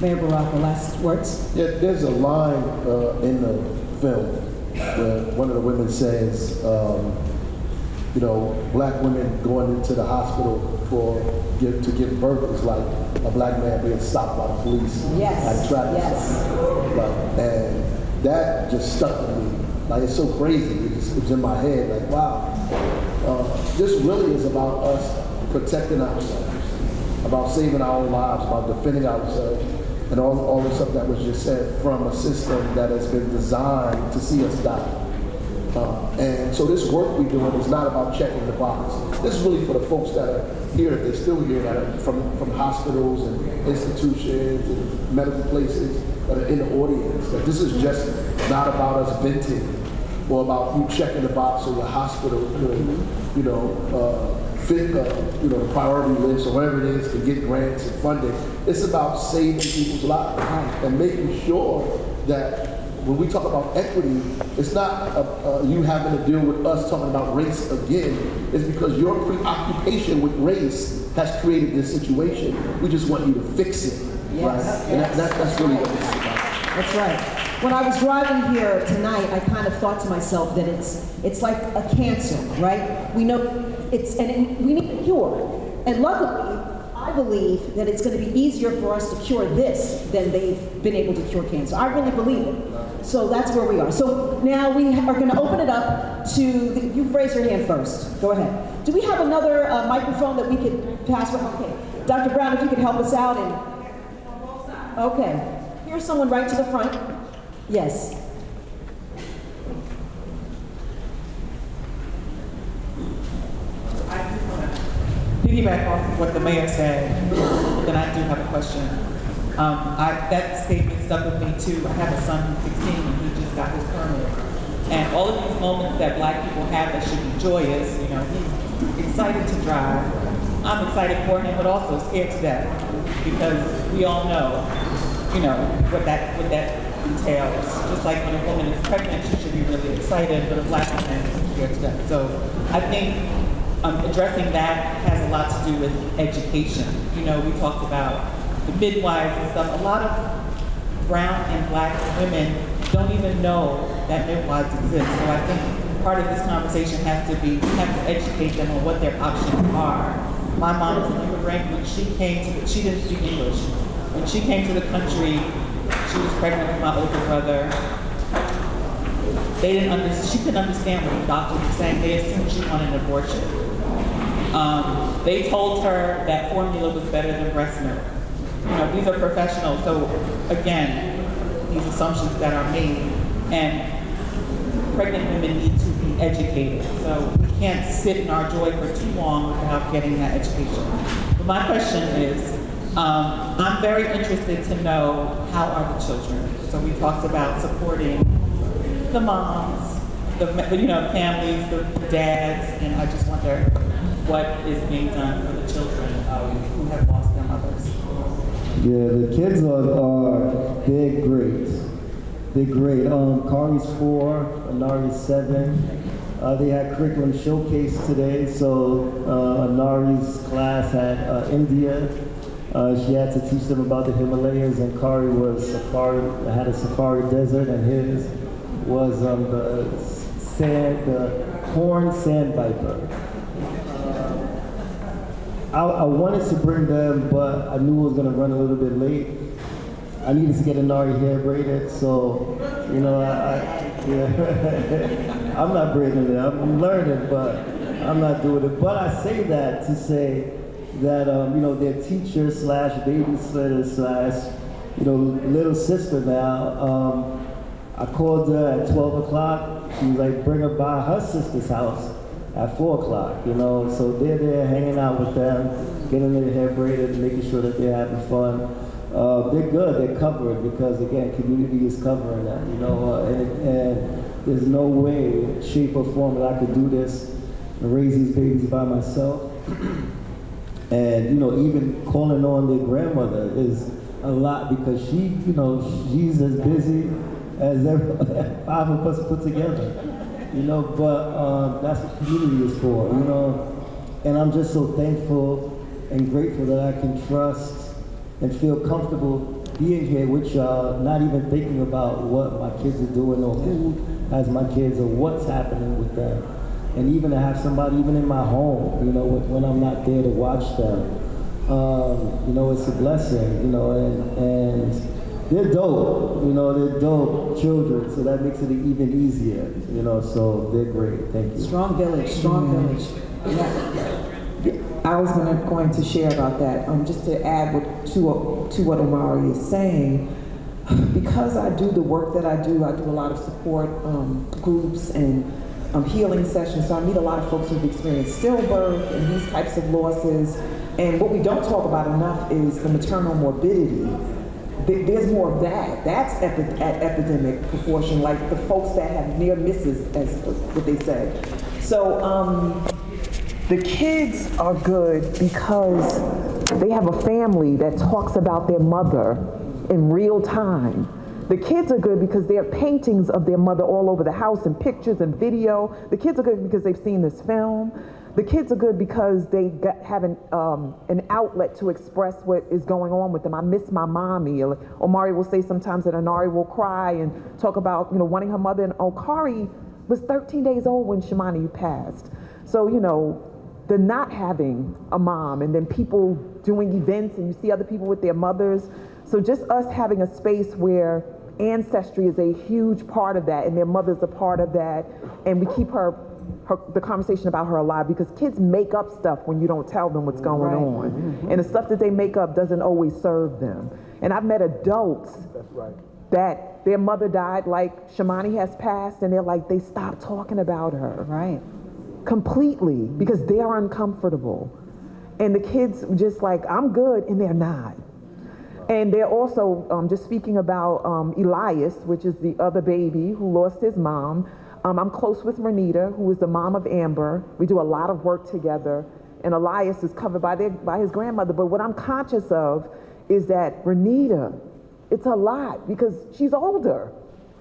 Mayor Baraka, last words? Yeah, there's a line in the film where one of the women says, you know, black women going into the hospital to give birth is like a black man being stopped by the police. Yes. Like traffic stop. Like, and that just stuck with me. Like, it's so crazy. It was in my head. Like, wow. This really is about us protecting ourselves, about saving our own lives, about defending ourselves, and all the stuff that was just said from a system that has been designed to see us die. And so this work we're doing is not about checking the box. This is really for the folks that are here, if they're still here, that are from hospitals and institutions and medical places that are in the audience. That this is just not about us venting or about you checking the box or your hospital could, you know, fit the priority list or whatever it is to get grants and funding. It's about saving people's lives and making sure that when we talk about equity, it's not you having to deal with us talking about race again. It's because your preoccupation with race has created this situation. We just want you to fix it, right? And that's really what this is about. That's right. When I was driving here tonight, I kind of thought to myself that it's like a cancer, right? we know we need a cure. And luckily, I believe that it's going to be easier for us to cure this than they've been able to cure cancer. I really believe it. So that's where we are. So now we are going to open it up to, you raise your hand first. Go ahead. Do we have another microphone that we could pass? Okay. Dr. Brown, if you could help us out. Okay. Here's someone right to the front. Yes. I just want to piggyback off of what the mayor said, then I do have a question. That statement stuck with me too. I have a son who's 16 and he just got his permit. And all of these moments that Black people have that should be joyous, you know, he's excited to drive. I'm excited for him, but also scared to death because we all know, you know, what that entails. Just like when a woman is pregnant, she should be really excited, but a Black woman is scared to death. So I think addressing that has a lot to do with education. You know, we talked about the midwives and stuff. A lot of brown and Black women don't even know that midwives exist. So I think part of this conversation has to be, we have to educate them on what their options are. My mom was an immigrant. When she didn't speak English. When she came to the country, she was pregnant with my older brother. She couldn't understand what the doctor was saying. They assumed she wanted an abortion. They told her that formula was better than breast milk. You know, these are professionals. So again, these assumptions that are made, and pregnant women need to be educated. So we can't sit in our joy for too long without getting that education. But my question is, I'm very interested to know, how are the children? So we talked about supporting the moms, the families, the dads, and I just wonder what is being done for the children who have lost their mothers. Yeah, the kids they're great. They're great. Kari's 4, Anari's 7. They had curriculum showcase today, so Anari's class had India. She had to teach them about the Himalayas, and Kari had a safari desert, and his was the horned sand viper. I wanted to bring them, but I knew I was going to run a little bit late. I needed to get Anari hair braided, so, you know, I'm not braiding it. I'm learning, but I'm not doing it. But I say that to say that, you know, their teacher / babysitter / little sister now, I called her at 12 o'clock. She was like, bring her by her sister's house at 4 o'clock, you know. So they're there hanging out with them, getting their hair braided, making sure that they're having fun. They're good, they're covered, because again, community is covering them, you know, and there's no way, shape or form that I could do this and raise these babies by myself. And, you know, even calling on their grandmother is a lot, because she, you know, she's as busy as 5 of us put together, you know, but that's what community is for, you know. And I'm just so thankful and grateful that I can trust and feel comfortable being here with y'all, not even thinking about what my kids are doing or who has my kids or what's happening with them. And even to have somebody even in my home, you know, when I'm not there to watch them, you know, it's a blessing, you know, and they're dope, you know, they're dope children, so that makes it even easier, you know, so they're great. Thank you. Strong village, strong village. Yeah. I was going to share about that, just to add to what Omari is saying. Because I do the work that I do a lot of support groups and healing sessions, so I meet a lot of folks who've experienced stillbirth and these types of losses. And what we don't talk about enough is the maternal morbidity. There's more of that. That's at epidemic proportion, like the folks that have near misses, as what they say. So the kids are good because they have a family that talks about their mother in real time. The kids are good because there are paintings of their mother all over the house and pictures and video. The kids are good because they've seen this film. The kids are good because they have an outlet to express what is going on with them. I miss my mommy. Omari will say sometimes that Anari will cry and talk about, you know, wanting her mother. And Okari was 13 days old when Shimani passed. So, you know, the not having a mom, and then people doing events and you see other people with their mothers. So just us having a space where ancestry is a huge part of that and their mother's a part of that, and we keep the conversation about her alive, because kids make up stuff when you don't tell them what's going on. And the stuff that they make up doesn't always serve them. And I've met adults that their mother died, like Shamani has passed, and they're like, they stopped talking about her. Right. Completely, because they're uncomfortable. And the kids just like, I'm good, and they're not. And they're also, just speaking about Elias, which is the other baby who lost his mom. I'm close with Renita, who is the mom of Amber. We do a lot of work together, and Elias is covered by his grandmother. But what I'm conscious of is that Renita, it's a lot because she's older,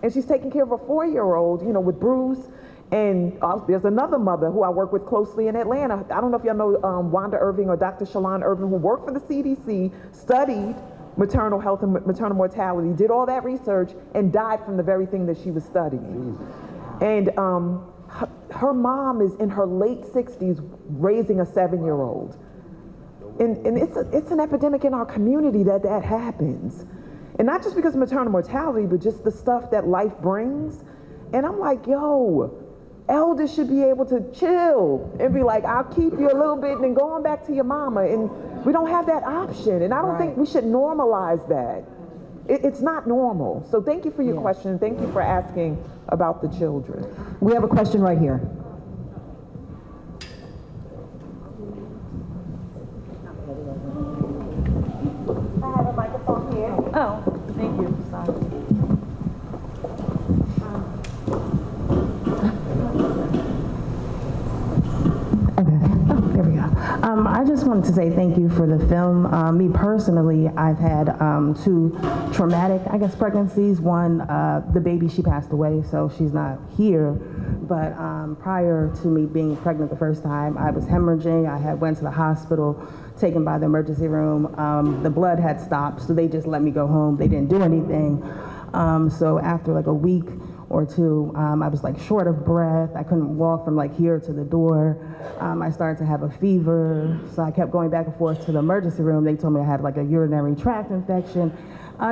and she's taking care of a 4-year-old, you know, with Bruce. And there's another mother who I work with closely in Atlanta. I don't know if y'all know Wanda Irving or Dr. Shalon Irving, who worked for the CDC, studied maternal health and maternal mortality, did all that research, and died from the very thing that she was studying. And her mom is in her late 60s raising a 7-year-old. And it's an epidemic in our community that happens. And not just because of maternal mortality, but just the stuff that life brings. And I'm like, yo, elders should be able to chill and be like, I'll keep you a little bit and then go on back to your mama. And we don't have that option. And I don't think we should normalize that. It's not normal. So thank you for your question. Thank you for asking about the children. We have a question right here. I have a microphone here. Oh, thank you. Sorry. There we go. I just wanted to say thank you for the film. Me personally, I've had 2 traumatic, I guess, pregnancies. One, the baby, she passed away, so she's not here. But prior to me being pregnant the first time, I was hemorrhaging. I went to the hospital, taken by the emergency room. The blood had stopped, so they just let me go home. They didn't do anything. So after like a week or 2, I was like short of breath. I couldn't walk from like here to the door. I started to have a fever, so I kept going back and forth to the emergency room. They told me I had like a urinary tract infection,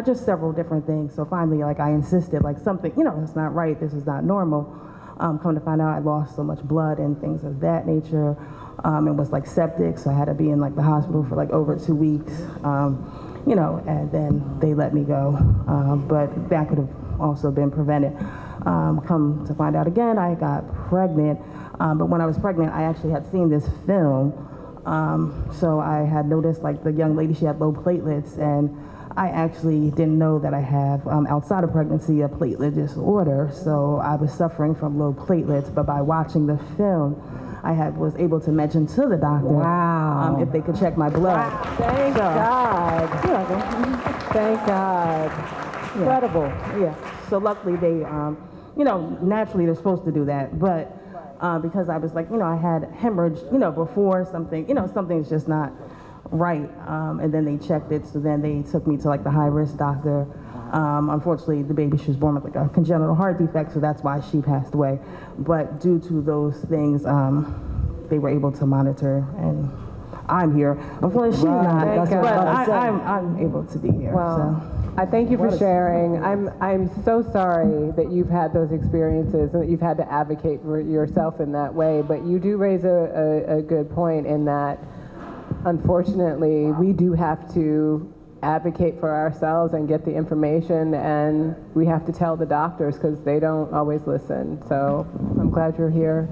just several different things. So finally, like I insisted, like something, you know, it's not right. This is not normal. Come to find out, I lost so much blood and things of that nature. It was like septic, so I had to be in like the hospital for like over 2 weeks. You know, and then they let me go. But that could have also been prevented. Come to find out again, I got pregnant. But when I was pregnant, I actually had seen this film. So I had noticed like the young lady, she had low platelets, and I actually didn't know that I have, outside of pregnancy, a platelet disorder. So I was suffering from low platelets, but by watching the film, I was able to mention to the doctor if they could check my blood. Wow. Thank God. You're welcome. Thank God. Incredible. Yeah. So luckily they, you know, naturally they're supposed to do that, but because I was like, you know, I had hemorrhage, you know, before something, you know, something's just not right. And then they checked it, so then they took me to like the high-risk doctor. Unfortunately, the baby, she was born with like a congenital heart defect, so that's why she passed away. But due to those things, they were able to monitor, and I'm here. Unfortunately, she's not, but I'm able to be here. Well, so. I thank you for sharing. I'm so sorry that you've had those experiences and that you've had to advocate for yourself in that way. But you do raise a good point in that, unfortunately, we do have to advocate for ourselves and get the information, and we have to tell the doctors because they don't always listen. So I'm glad you're here.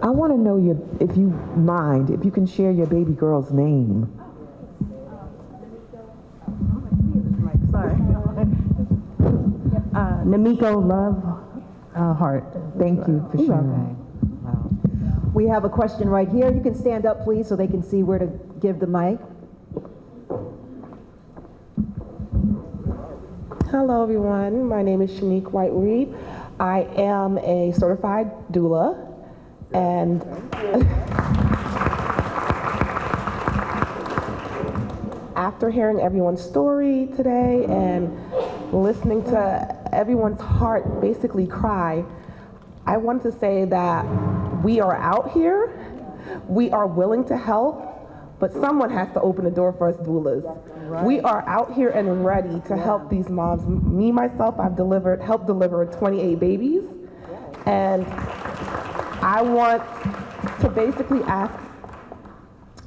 I want to know if you mind, if you can share your baby girl's name. Sorry. Namiko Love Hart. Thank you for sharing. Wow. We have a question right here. You can stand up, please, so they can see where to give the mic. Hello, everyone. My name is Shanique White-Reed. I am a certified doula, and after hearing everyone's story today and listening to everyone's heart basically cry, I want to say that We are out here. We are willing to help. But someone has to open the door for us doulas. Right. We are out here and ready to help these moms. Me, myself, I've helped deliver 28 babies. And I want to basically ask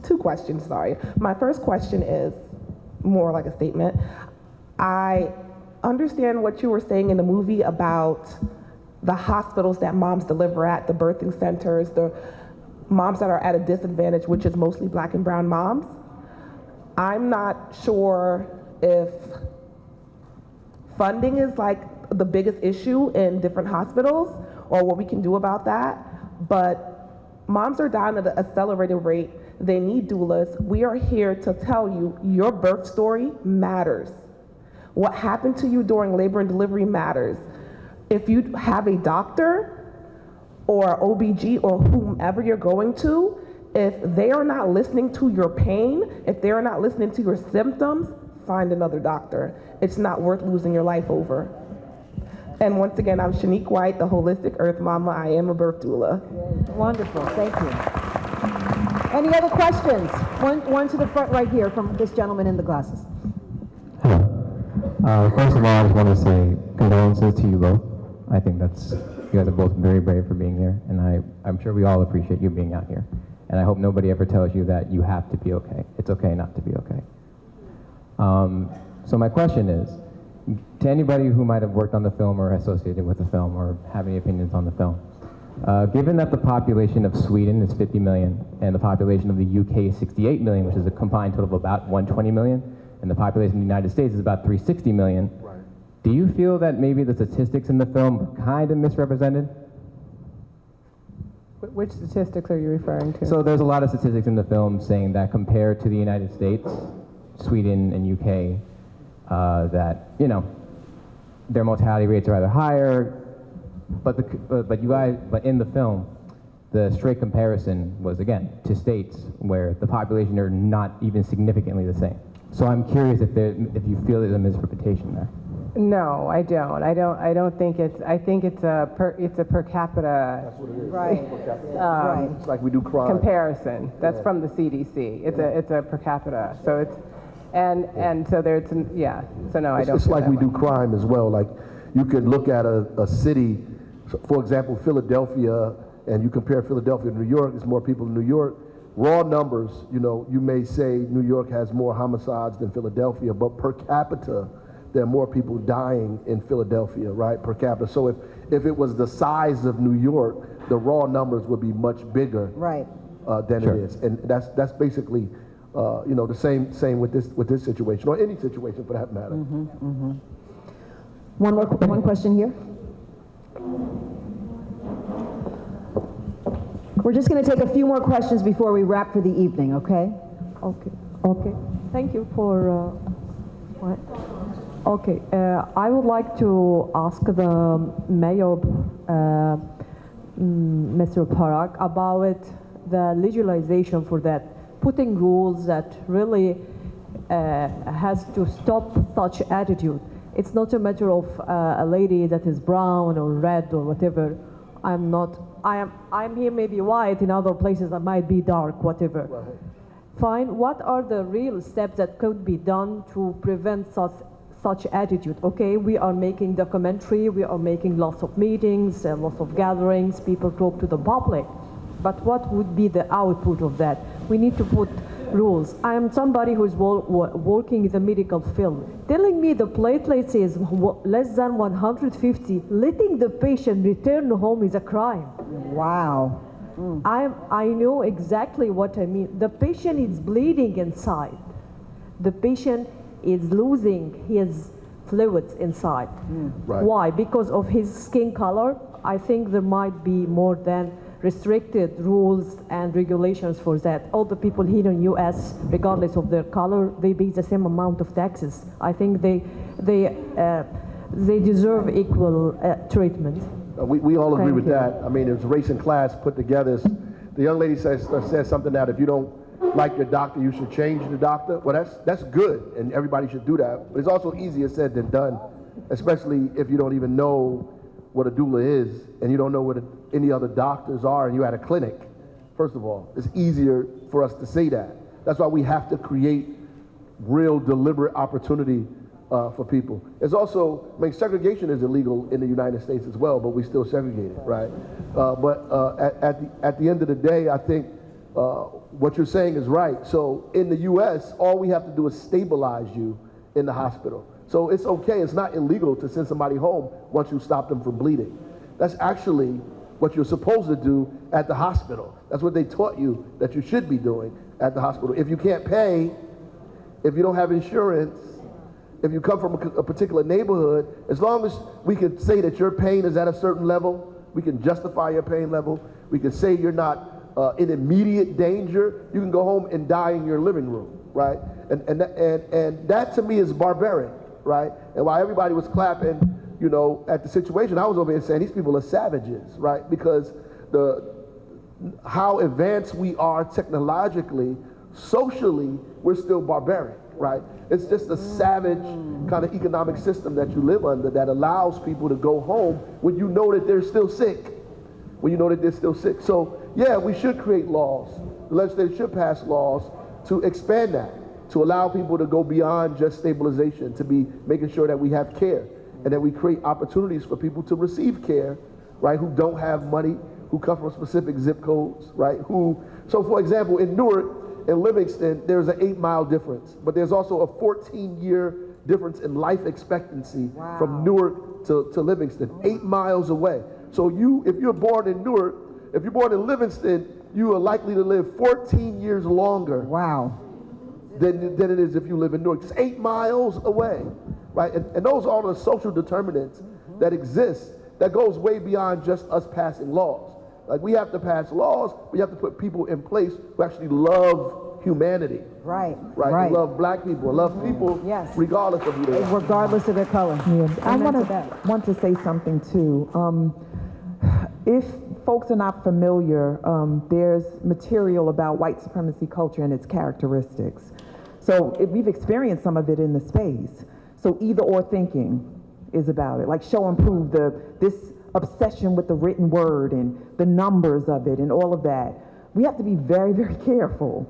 2 questions, sorry. My first question is more like a statement. I understand what you were saying in the movie about the hospitals that moms deliver at, the birthing centers, the moms that are at a disadvantage, which is mostly Black and brown moms. I'm not sure if funding is like the biggest issue in different hospitals or what we can do about that, but moms are dying at an accelerated rate. They need doulas. We are here to tell you your birth story matters. What happened to you during labor and delivery matters. If you have a doctor or OBG or whomever you're going to, if they are not listening to your pain, if they are not listening to your symptoms, find another doctor. It's not worth losing your life over. And once again, I'm Shanique White, the Holistic Earth Mama. I am a birth doula. Wonderful, thank you. Any other questions? One to the front right here from this gentleman in the glasses. Hello. First of all, I just want to say condolences to you both. I think you guys are both very brave for being here, and I'm sure we all appreciate you being out here. And I hope nobody ever tells you that you have to be okay. It's okay not to be okay. So my question is, to anybody who might have worked on the film or associated with the film or have any opinions on the film, given that the population of Sweden is 50 million and the population of the UK is 68 million, which is a combined total of about 120 million, and the population of the United States is about 360 million, right. Do you feel that maybe the statistics in the film kind of misrepresented? Which statistics are you referring to? So there's a lot of statistics in the film saying that compared to the United States, Sweden and UK, that, you know, their mortality rates are either higher, but in the film, the straight comparison was, again, to states where the population are not even significantly the same. So I'm curious if you feel there's a misrepresentation there. No, I don't. I don't think it's. I think it's a per capita. That's what it is. Right. It's like we do crime. Comparison. That's from the CDC. It's a per capita. So it's and so there's So no, I don't. It's like we do crime as well. Like you could look at a city, for example, Philadelphia, and you compare Philadelphia to New York. There's more people in New York. Raw numbers, you know, you may say New York has more homicides than Philadelphia, but per capita, there are more people dying in Philadelphia, right, per capita. So if it was the size of New York, the raw numbers would be much bigger, right, than it is. And that's basically, you know, the same with this situation, or any situation for that matter. One question here. We're just going to take a few more questions before we wrap for the evening, okay? Okay. Thank you for. Okay. I would like to ask the mayor, Mr. Parak, about the legalization for that, putting rules that really has to stop such attitude. It's not a matter of a lady that is brown or red or whatever. I'm here maybe white, in other places I might be dark, whatever. Right. Fine, what are the real steps that could be done to prevent such attitude? Okay, we are making documentary, we are making lots of meetings, lots of gatherings, people talk to the public. But what would be the output of that? We need to put rules. I am somebody who is working in the medical field. Telling me the platelets is less than 150, letting the patient return home is a crime. Wow. I know exactly what I mean. The patient is bleeding inside. The patient is losing his fluids inside. Right. Why? Because of his skin color? I think there might be more than restricted rules and regulations for that. All the people here in U.S., regardless of their color, they pay the same amount of taxes. I think they deserve equal treatment. We all agree with that. I mean, it's race and class put together. The young lady says something that if you don't like your doctor, you should change the doctor. Well, that's good, and everybody should do that. But it's also easier said than done, especially if you don't even know what a doula is and you don't know what any other doctors are and you're at a clinic, first of all, it's easier for us to say that. That's why we have to create real deliberate opportunity for people. It's also, I mean, segregation is illegal in the United States as well, but we still segregate it, right? At the end of the day, I think what you're saying is right. So in the US, all we have to do is stabilize you in the hospital. So it's okay, it's not illegal to send somebody home once you stop them from bleeding. That's actually what you're supposed to do at the hospital. That's what they taught you that you should be doing at the hospital. If you can't pay, if you don't have insurance, if you come from a particular neighborhood, as long as we can say that your pain is at a certain level, we can justify your pain level, we can say you're not in immediate danger, you can go home and die in your living room, right? And that to me is barbaric, right? And while everybody was clapping, you know, at the situation, I was over here saying these people are savages, right? Because how advanced we are technologically, socially, we're still barbaric, right? It's just a savage kind of economic system that you live under that allows people to go home when you know that they're still sick. When you know that they're still sick. So yeah, we should create laws. The legislature should pass laws to expand that, to allow people to go beyond just stabilization, to be making sure that we have care and that we create opportunities for people to receive care, right, who don't have money, who come from specific zip codes, right, so for example, in Newark, in Livingston, there's an 8-mile difference, but there's also a 14-year difference in life expectancy from Newark to Livingston, 8 miles away. So if you're born in Newark, if you're born in Livingston, you are likely to live 14 years longer than it is if you live in Newark. It's 8 miles away, right? And those are the social determinants that exist that goes way beyond just us passing laws. Like, we have to pass laws, but you have to put people in place who actually love humanity. Right. Who love black people, love people regardless of who they are. Regardless of their color. Yeah. I want to say something too. If folks are not familiar, there's material about white supremacy culture and its characteristics. So we've experienced some of it in the space. So either or thinking is about it, like show and prove, this obsession with the written word and the numbers of it and all of that. We have to be very, very careful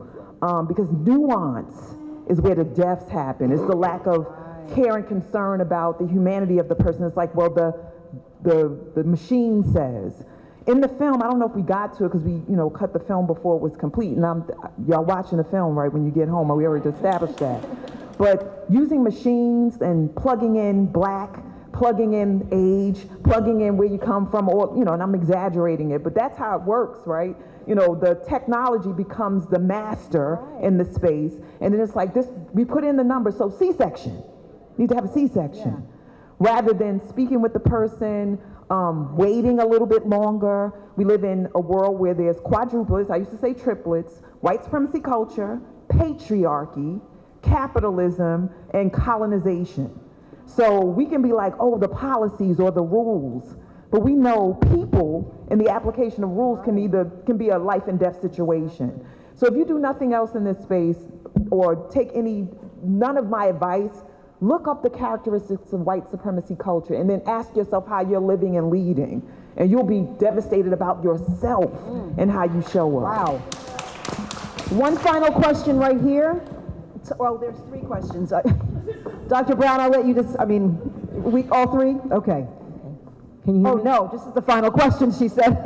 because nuance is where the deaths happen. It's the lack of care and concern about the humanity of the person. It's like, well, the machine says. In the film, I don't know if we got to it because we, cut the film before it was complete. And y'all watching the film, right, when you get home, we already established that. But using machines and plugging in black, plugging in age, plugging in where you come from, or, and I'm exaggerating it, but that's how it works, right? The technology becomes the master in the space, and then it's like this, we put in the number, so C-section, need to have a C-section. Rather than speaking with the person, waiting a little bit longer. We live in a world where there's quadruplets, I used to say triplets, white supremacy culture, patriarchy, capitalism, and colonization. So we can be like, oh, the policies or the rules, but we know people in the application of rules can be a life and death situation. So if you do nothing else in this space or take none of my advice, look up the characteristics of white supremacy culture and then ask yourself how you're living and leading. And you'll be devastated about yourself and how you show up. Wow. One final question right here. Well, there's 3 questions. Dr. Brown, I'll let you all 3? Okay. Can you hear me? Oh, no, this is the final question, she said.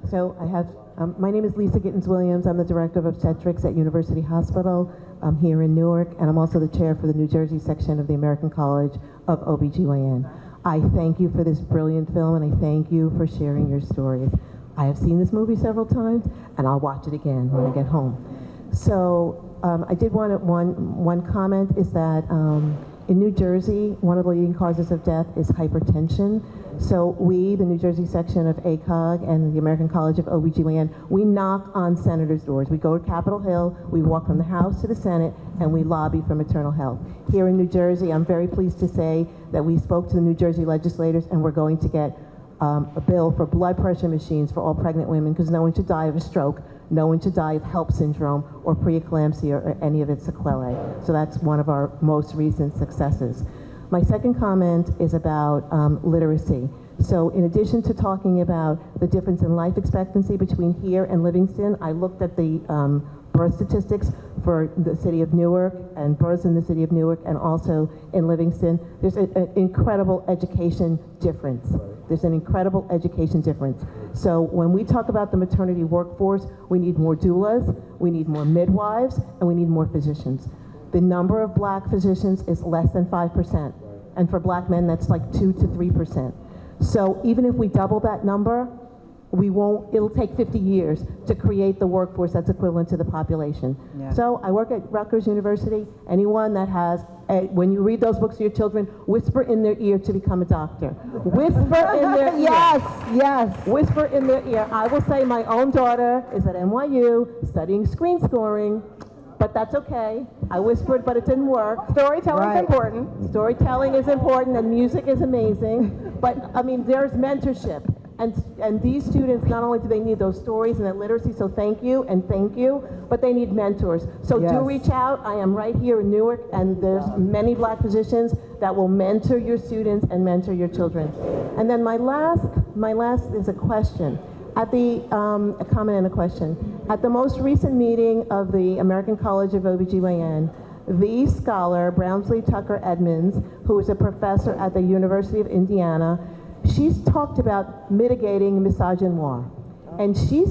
So I have, my name is Lisa Gittins-Williams. I'm the Director of Obstetrics at University Hospital. I'm here in Newark, and I'm also the chair for the New Jersey section of the American College of OBGYN. I thank you for this brilliant film, and I thank you for sharing your stories. I have seen this movie several times, and I'll watch it again when I get home. So I did want one comment is that in New Jersey, one of the leading causes of death is hypertension. So we, the New Jersey section of ACOG and the American College of OBGYN, we knock on senators' doors. We go to Capitol Hill, we walk from the House to the Senate, and we lobby for maternal health. Here in New Jersey, I'm very pleased to say that we spoke to the New Jersey legislators, and we're going to get a bill for blood pressure machines for all pregnant women, because no one should die of a stroke, no one should die of HELLP syndrome or preeclampsia or any of its sequelae. So that's one of our most recent successes. My second comment is about literacy. So in addition to talking about the difference in life expectancy between here and Livingston, I looked at the birth statistics for the city of Newark and births in the city of Newark and also in Livingston. There's an incredible education difference. There's an incredible education difference. So when we talk about the maternity workforce, we need more doulas, we need more midwives, and we need more physicians. The number of black physicians is less than 5%. And for black men, that's like 2 to 3%. So even if we double that number, it'll take 50 years to create the workforce that's equivalent to the population. Yeah. So I work at Rutgers University. Anyone that has, when you read those books to your children, whisper in their ear to become a doctor. Whisper in their ear. Yes. Whisper in their ear. I will say my own daughter is at NYU studying screen scoring, but that's okay. I whispered, but it didn't work. Storytelling is important. Storytelling is important, and music is amazing. But I mean, there's mentorship. And these students, not only do they need those stories and that literacy, so thank you, but they need mentors. So do reach out. I am right here in Newark, and there's many black physicians that will mentor your students and mentor your children. And then my last is a question. At the, a comment and a question. At the most recent meeting of the American College of OBGYN, the scholar, Brownsley Tucker Edmonds, who is a professor at the University of Indiana, she's talked about mitigating misogynoir. And she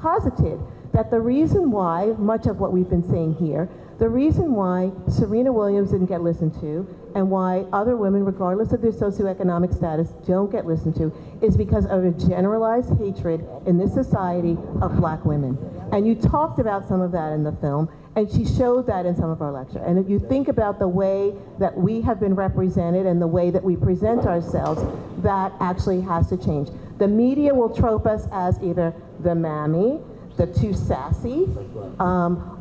posited that the reason why, much of what we've been saying here, the reason why Serena Williams didn't get listened to and why other women, regardless of their socioeconomic status, don't get listened to is because of a generalized hatred in this society of black women. And you talked about some of that in the film, and she showed that in some of our lecture. And if you think about the way that we have been represented and the way that we present ourselves, that actually has to change. The media will trope us as either the mammy, the too sassy,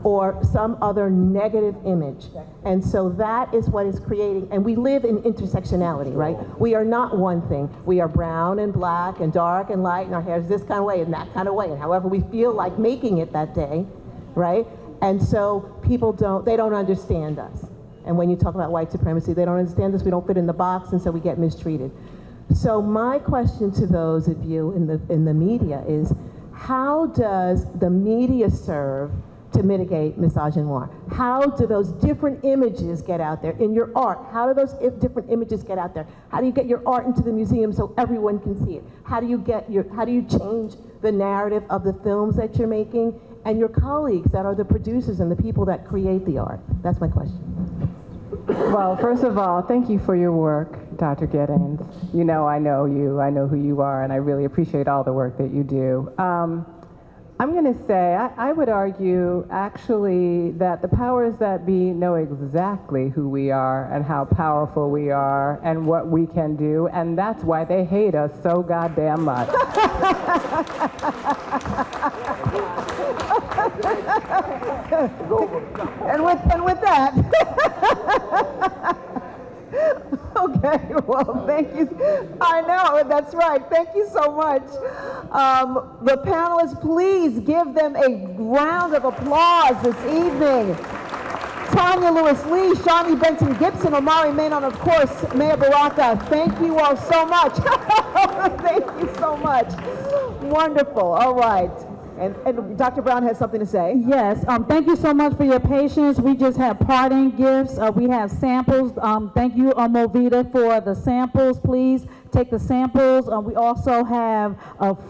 or some other negative image. And so that is what is creating, and we live in intersectionality, right? We are not one thing. We are brown and black and dark and light, and our hair is this kind of way and that kind of way, and however we feel like making it that day, right? And so people they don't understand us. And when you talk about white supremacy, they don't understand us, we don't fit in the box, and so we get mistreated. So my question to those of you in the media is, how does the media serve to mitigate misogynoir? How do those different images get out there in your art? How do those different images get out there? How do you get your art into the museum so everyone can see it? How do you change the narrative of the films that you're making and your colleagues that are the producers and the people that create the art? That's my question. Well, first of all, thank you for your work, Dr. Giddens. You know I know you, I know who you are, and I really appreciate all the work that you do. I'm going to say, I would argue actually that the powers that be know exactly who we are and how powerful we are and what we can do, and that's why they hate us so goddamn much. And with that, okay, well, thank you. I know, that's right. Thank you so much. The panelists, please give them a round of applause this evening. Tanya Lewis-Lee, Shawnee Benson Gibson, Omari Manon, of course, Mayor Baraka. Thank you all so much. Thank you so much. Wonderful. All right. And Dr. Brown has something to say. Yes, thank you so much for your patience. We just have parting gifts. We have samples. Thank you, Movita, for the samples. Please take the samples. We also have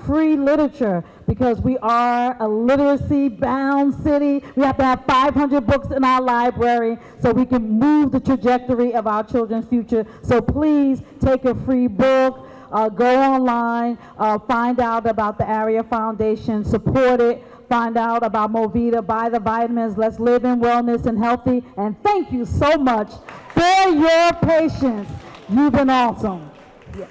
free literature because we are a literacy-bound city. We have to have 500 books in our library so we can move the trajectory of our children's future. So please take a free book. Go online, find out about the Area Foundation, support it, find out about Movita, buy the vitamins, let's live in wellness and healthy, and thank you so much for your patience. You've been awesome. Yes.